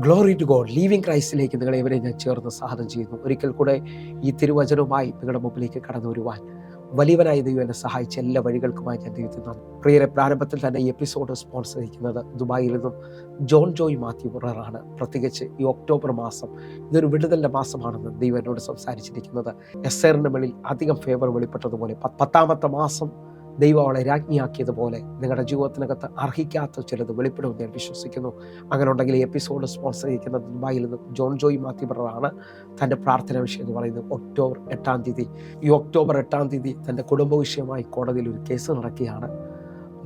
Glory to God. Living ക്രൈസ്റ്റിലേക്ക് നിങ്ങളെ ഇവരെ ഞാൻ ചേർന്ന് സ്വാഗതം ചെയ്യുന്നു. ഒരിക്കൽ കൂടെ ഈ തിരുവചനവുമായി നിങ്ങളുടെ മുമ്പിലേക്ക് കടന്നു വരുവാൻ വലിയവനായ ദൈവം എന്നെ സഹായിച്ച എല്ലാ വഴികൾക്കുമായി ഞാൻ ദൈവത്തിന് നന്ദി. പ്രിയരെ, പ്രാരംഭത്തിൽ തന്നെ ഈ എപ്പിസോഡ് സ്പോൺസർ ചെയ്യുന്നത് ദുബായിൽ നിന്നും ജോൺ ജോയ് മാത്യു ബ്രദറാണ്. പ്രത്യേകിച്ച് ഈ ഒക്ടോബർ മാസം ഇതൊരു വിടുതലിൻ്റെ മാസമാണെന്ന് ദൈവം എന്നോട് സംസാരിച്ചിരിക്കുന്നത്. എസ്തേറിന്റെ മേളിൽ അധികം ഫേവർ വെളിപ്പെട്ടതുപോലെ 10ാമത്തെ മാസം ദൈവം അവളെ രാജ്ഞിയാക്കിയതുപോലെ നിങ്ങളുടെ ജീവിതത്തിനകത്ത് അർഹിക്കാത്ത ചിലത് വെളിപ്പെടുമെന്ന് ഞാൻ വിശ്വസിക്കുന്നു. അങ്ങനെ ഉണ്ടെങ്കിൽ ഈ എപ്പിസോഡ് സ്പോൺസർ ചെയ്യുന്നത് ദുബായിൽ നിന്ന് ജോൺ ജോയ് മാത്യു ബ്രദറാണ്. തൻ്റെ പ്രാർത്ഥന വിഷയം എന്ന് പറയുന്നത് ഒക്ടോബർ 8-ാം തീയതി. ഈ ഒക്ടോബർ 8-ാം തീയതി തൻ്റെ കുടുംബ വിഷയമായി കോടതിയിൽ ഒരു കേസ് നടക്കുകയാണ്.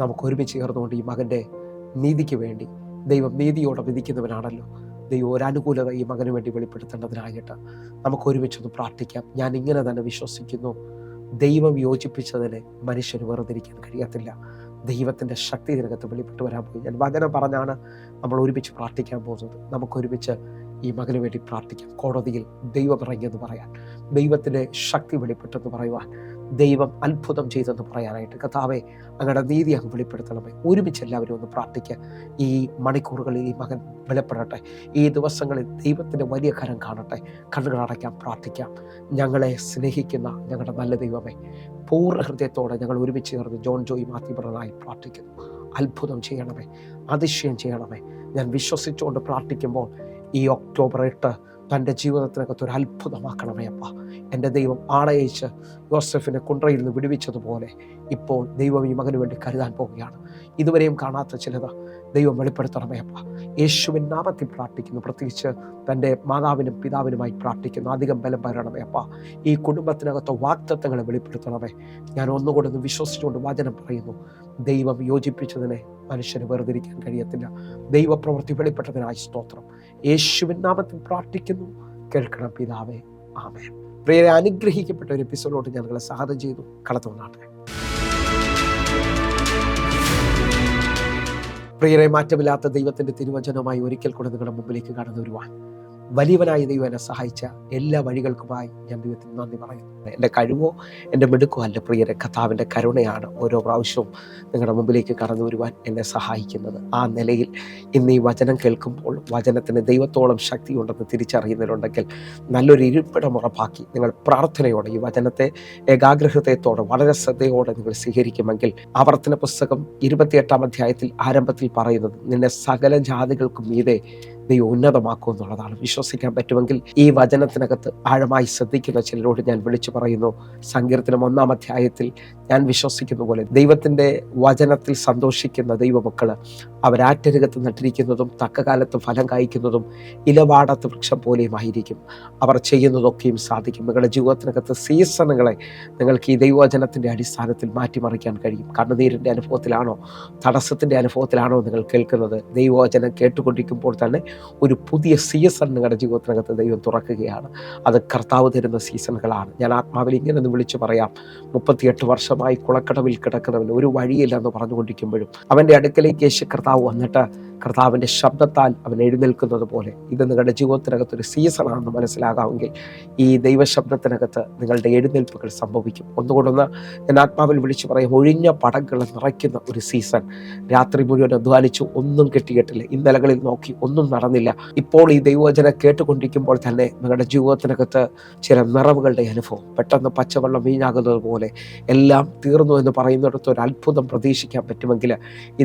നമുക്ക് ഒരുമിച്ച് ചേർന്നുകൊണ്ട് ഈ മകൻ്റെ നീതിക്ക് വേണ്ടി, ദൈവം നീതിയോടെ വിധിക്കുന്നവനാണല്ലോ, ദൈവം ഒരു അനുകൂലത ഈ മകന് വേണ്ടി വെളിപ്പെടുത്തേണ്ടതിനായിട്ട് നമുക്ക് ഒരുമിച്ചൊന്ന് പ്രാർത്ഥിക്കാം. ഞാൻ ഇങ്ങനെ തന്നെ വിശ്വസിക്കുന്നു, ദൈവം യോജിപ്പിച്ചതിനെ മനുഷ്യന് വേർതിരിക്കാൻ കഴിയത്തില്ല. ദൈവത്തിൻ്റെ ശക്തി ഇതിനകത്ത് വെളിപ്പെട്ട് വരാൻ പോയി. ഞാൻ വചനം പറഞ്ഞാണ് നമ്മൾ ഒരുമിച്ച് പ്രാർത്ഥിക്കാൻ പോകുന്നത്. നമുക്കൊരുമിച്ച് ഈ മകന് വേണ്ടി പ്രാർത്ഥിക്കാം. കോടതിയിൽ ദൈവം ഇറങ്ങിയെന്ന് പറയാൻ, ദൈവത്തിൻ്റെ ശക്തി വെളിപ്പെട്ടെന്ന് പറയുവാൻ, ദൈവം അത്ഭുതം ചെയ്തെന്ന് പറയാനായിട്ട്. കർത്താവേ, അങ്ങയുടെ നീതി അങ്ങ് വെളിപ്പെടുത്തണമേ. ഒരുമിച്ച് എല്ലാവരും ഒന്ന് പ്രാർത്ഥിക്കുക. ഈ മണിക്കൂറുകളിൽ ഈ മകൻ ബലപ്പെടട്ടെ. ഈ ദിവസങ്ങളിൽ ദൈവത്തിൻ്റെ വലിയ കരം കാണട്ടെ. കണ്ണുകൾ അടയ്ക്കാം, പ്രാർത്ഥിക്കാം. ഞങ്ങളെ സ്നേഹിക്കുന്ന ഞങ്ങളുടെ നല്ല ദൈവമേ, പൂർണ്ണ ഹൃദയത്തോടെ ഞങ്ങൾ ഒരുമിച്ച് ചേർന്ന് ജോൺ ജോയ് മാത്യു ബ്രദറായി പ്രാർത്ഥിക്കുന്നു. അത്ഭുതം ചെയ്യണമേ, അതിശയം ചെയ്യണമേ. ഞാൻ വിശ്വസിച്ചുകൊണ്ട് പ്രാർത്ഥിക്കുമ്പോൾ ഈ ഒക്ടോബർ 8 തൻ്റെ ജീവിതത്തിനകത്ത് ഒരു അത്ഭുതമാക്കണമേ അപ്പ. എൻ്റെ ദൈവം ആളയച്ച് യോസെഫിനെ കുണ്ട്രയിൽ നിന്ന് വിടുവിച്ചതുപോലെ ഇപ്പോൾ ദൈവം ഈ മകന് വേണ്ടി കരുതാൻ പോവുകയാണ്. ഇതുവരെയും കാണാത്ത ചിലത് ദൈവം വെളിപ്പെടുത്തണമേ അപ്പ. യേശുവിൻ നാമത്തിൽ പ്രാർത്ഥിക്കുന്നു. പ്രത്യേകിച്ച് തൻ്റെ മാതാവിനും പിതാവിനുമായി പ്രാർത്ഥിക്കുന്നു. അധികം ബലം വരണമേ അപ്പ. ഈ കുടുംബത്തിനകത്ത് വാഗ്ദത്തങ്ങളെ വെളിപ്പെടുത്തണമേ. ഞാൻ ഒന്നുകൂടെ ഒന്ന് വിശ്വസിച്ചുകൊണ്ട് വചനം പറയുന്നു, ദൈവം യോജിപ്പിച്ചതിനെ മനുഷ്യന് വേർതിരിക്കാൻ കഴിയത്തില്ല. ദൈവപ്രവൃത്തി വെളിപ്പെട്ടതിനായി സ്തോത്രം. യേശുവിൻ നാമത്തിൽ പ്രാർത്ഥിക്കുന്നു, കേൾക്കണം പിതാവേ, ആമേൻ. പ്രിയരെ, അനുഗ്രഹിക്കപ്പെട്ട ഒരു എപ്പിസോഡിലോട്ട് ഞങ്ങളെ സ്വാഗതം ചെയ്തു. കടന്നു വന്നാട്ടെ. പ്രിയരെ, മാറ്റമില്ലാത്ത ദൈവത്തിൻ്റെ തിരുവചനവുമായി ഒരിക്കൽ കൂടെ നിങ്ങളുടെ മുമ്പിലേക്ക് കടന്നു വരുവാൻ വലിയവനായ ദൈവം എന്നെ സഹായിച്ച എല്ലാ വഴികൾക്കുമായി ഞാൻ ദൈവത്തിന് നന്ദി പറയുന്നു. എൻ്റെ കഴിവോ എൻ്റെ മിടുക്കോ അല്ല പ്രിയരെ, കർത്താവിൻ്റെ കരുണയാണ് ഓരോ പ്രാവശ്യവും നിങ്ങളുടെ മുമ്പിലേക്ക് കടന്നു വരുവാൻ എന്നെ സഹായിക്കുന്നത്. ആ നിലയിൽ ഇന്ന് ഈ വചനം കേൾക്കുമ്പോൾ വചനത്തിന് ദൈവത്തോളം ശക്തിയുണ്ടെന്ന് തിരിച്ചറിയുന്നവരുണ്ടെങ്കിൽ നല്ലൊരു ഇരിപ്പിടം ഉറപ്പാക്കി നിങ്ങൾ പ്രാർത്ഥനയോടെ ഈ വചനത്തെ ഏകാഗ്രഹത്തോടെ വളരെ ശ്രദ്ധയോടെ നിങ്ങൾ സ്വീകരിക്കുമെങ്കിൽ ആവർത്തന പുസ്തകം 28-ാം അധ്യായത്തിൽ ആരംഭത്തിൽ പറയുന്നത്, നിന്നെ സകല ജാതികൾക്കും മീതെ ദൈവം ഉന്നതമാക്കും എന്നുള്ളതാണ്. വിശ്വസിക്കാൻ പറ്റുമെങ്കിൽ ഈ വചനത്തിനകത്ത് ആഴമായി ശ്രദ്ധിക്കുന്ന ചിലരോട് ഞാൻ വിളിച്ചു പറയുന്നു, സങ്കീർത്തനം 1-ാം അധ്യായത്തിൽ ഞാൻ വിശ്വസിക്കുന്ന പോലെ ദൈവത്തിൻ്റെ വചനത്തിൽ സന്തോഷിക്കുന്ന ദൈവമക്കള് അവരാറ്റരുകത്ത് നട്ടിരിക്കുന്നതും തക്കകാലത്ത് ഫലം കായ്ക്കുന്നതും ഇലവാടാത്ത വൃക്ഷം പോലെയുമായിരിക്കും. അവർ ചെയ്യുന്നതൊക്കെയും സാധിക്കും. നിങ്ങളുടെ ജീവിതത്തിനകത്ത് സീസണുകളെ നിങ്ങൾക്ക് ഈ ദൈവവചനത്തിൻ്റെ അടിസ്ഥാനത്തിൽ മാറ്റിമറിക്കാൻ കഴിയും. കണ്ണുനീരിൻ്റെ അനുഭവത്തിലാണോ, തടസ്സത്തിൻ്റെ അനുഭവത്തിലാണോ നിങ്ങൾ കേൾക്കുന്നത്? ദൈവവചനം കേട്ടുകൊണ്ടിരിക്കുമ്പോൾ തന്നെ ഒരു പുതിയ സീസൺ നിങ്ങളുടെ ജീവിതത്തിനകത്ത് ദൈവം തുറക്കുകയാണ്. അത് കർത്താവ് തരുന്ന സീസണുകളാണ്. ഞാൻ ആത്മാവിൽ ഇങ്ങനെ ഒന്ന് വിളിച്ചു പറയാം, 38 വർഷമായി കുളക്കടവിൽ കിടക്കുന്നവൻ ഒരു വഴിയില്ലെന്ന് പറഞ്ഞുകൊണ്ടിരിക്കുമ്പോഴും അവൻ്റെ അടുക്കലേക്ക് യേശു കർത്താവ് വന്നിട്ട് കർത്താവിൻ്റെ ശബ്ദത്താൽ അവൻ എഴുന്നേൽക്കുന്നത് പോലെ ഇത് നിങ്ങളുടെ ജീവിതത്തിനകത്തൊരു സീസണാണെന്ന് മനസ്സിലാകാമെങ്കിൽ ഈ ദൈവശബ്ദത്തിനകത്ത് നിങ്ങളുടെ എഴുന്നേൽപ്പുകൾ സംഭവിക്കും. ഒന്നുകൊണ്ടൊന്ന് ഞാൻ ആത്മാവിൽ വിളിച്ചു പറയാം, ഒഴിഞ്ഞ പടങ്ങൾ നിറയ്ക്കുന്ന ഒരു സീസൺ. രാത്രി മുഴുവൻ അധ്വാനിച്ചു, ഒന്നും കിട്ടിയിട്ടില്ല. ഇന്നലകളിൽ നോക്കി, ഒന്നും നടന്നില്ല. ഇപ്പോൾ ഈ ദൈവവചനം കേട്ടുകൊണ്ടിരിക്കുമ്പോൾ തന്നെ നിങ്ങളുടെ ജീവിതത്തിനകത്ത് ചില നിറവുകളുടെ അനുഭവം, പെട്ടെന്ന് പച്ചവെള്ളം വീഞ്ഞാകുന്നത് പോലെ എല്ലാം തീർന്നു എന്ന് പറയുന്നിടത്ത് ഒരു അത്ഭുതം പ്രതീക്ഷിക്കാൻ പറ്റുമെങ്കിൽ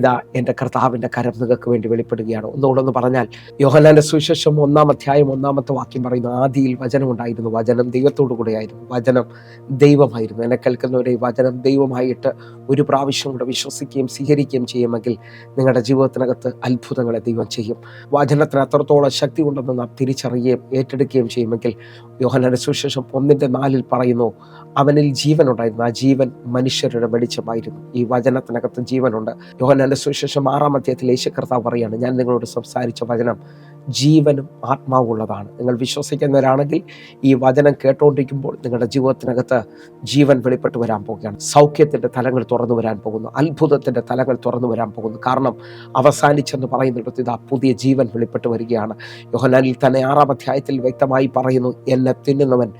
ഇതാ എൻ്റെ കർത്താവിൻ്റെ കരം നിങ്ങൾക്ക് വേണ്ടി വെളിപ്പെടുകയാണ്. ഒന്നുകൂടെ പറഞ്ഞാൽ, യോഹന്നാന്റെ സുവിശേഷം 1-ാം അധ്യായം 1-ാമത്തെ വാക്യം പറയുന്നു, ആദിയിൽ വചനം ഉണ്ടായിരുന്നു, വചനം ദൈവത്തോടു കൂടെയായിരുന്നു, വചനം ദൈവമായിരുന്നു. എന്നെ കേൾക്കുന്നവരെ, വചനം ദൈവമായിട്ട് ഒരു പ്രാവശ്യം കൂടെ വിശ്വസിക്കുകയും സ്വീകരിക്കുകയും ചെയ്യുമെങ്കിൽ നിങ്ങളുടെ ജീവിതത്തിനകത്ത് അത്ഭുതങ്ങളെ ദൈവം ചെയ്യും. വചനത്തിന് അത്രത്തോളം ശക്തി ഉണ്ടെന്ന് നാം തിരിച്ചറിയുകയും ഏറ്റെടുക്കുകയും ചെയ്യുമെങ്കിൽ യോഹന്നാന്റെ സുവിശേഷം 1:4 പറയുന്നു, അവനിൽ ജീവൻ ഉണ്ടായിരുന്നു, ആ ജീവൻ മനുഷ്യരുടെ വെളിച്ചമായിരുന്നു. ഈ വചനത്തിനകത്ത് ജീവനുണ്ട്. യോഹന്നാന്റെ സുവിശേഷം 6-ാം അധ്യായത്തിൽ യേശു കർത്താവ് പറയാണ്, ഞാൻ നിങ്ങളോട് സംസാരിച്ച വചനം ജീവനും ആത്മാവുള്ളതാണ്. നിങ്ങൾ വിശ്വസിക്കുന്നവരാണെങ്കിൽ ഈ വചനം കേട്ടുകൊണ്ടിരിക്കുമ്പോൾ നിങ്ങളുടെ ജീവിതത്തിനകത്ത് ജീവൻ വെളിപ്പെട്ട് വരാൻ പോകുകയാണ്. സൗഖ്യത്തിൻ്റെ തലങ്ങൾ തുറന്നു വരാൻ പോകുന്നു. അത്ഭുതത്തിൻ്റെ തലങ്ങൾ തുറന്നു വരാൻ പോകുന്നു. കാരണം അവസാനിച്ചെന്ന് പറയുന്നിടത്ത് ഇതാ പുതിയ ജീവൻ വെളിപ്പെട്ട് വരികയാണ്. യോഹന്നാനിൽ തന്നെ 6-ാം അധ്യായത്തിൽ വ്യക്തമായി പറയുന്നു, എന്നെ തിന്നുന്നവൻ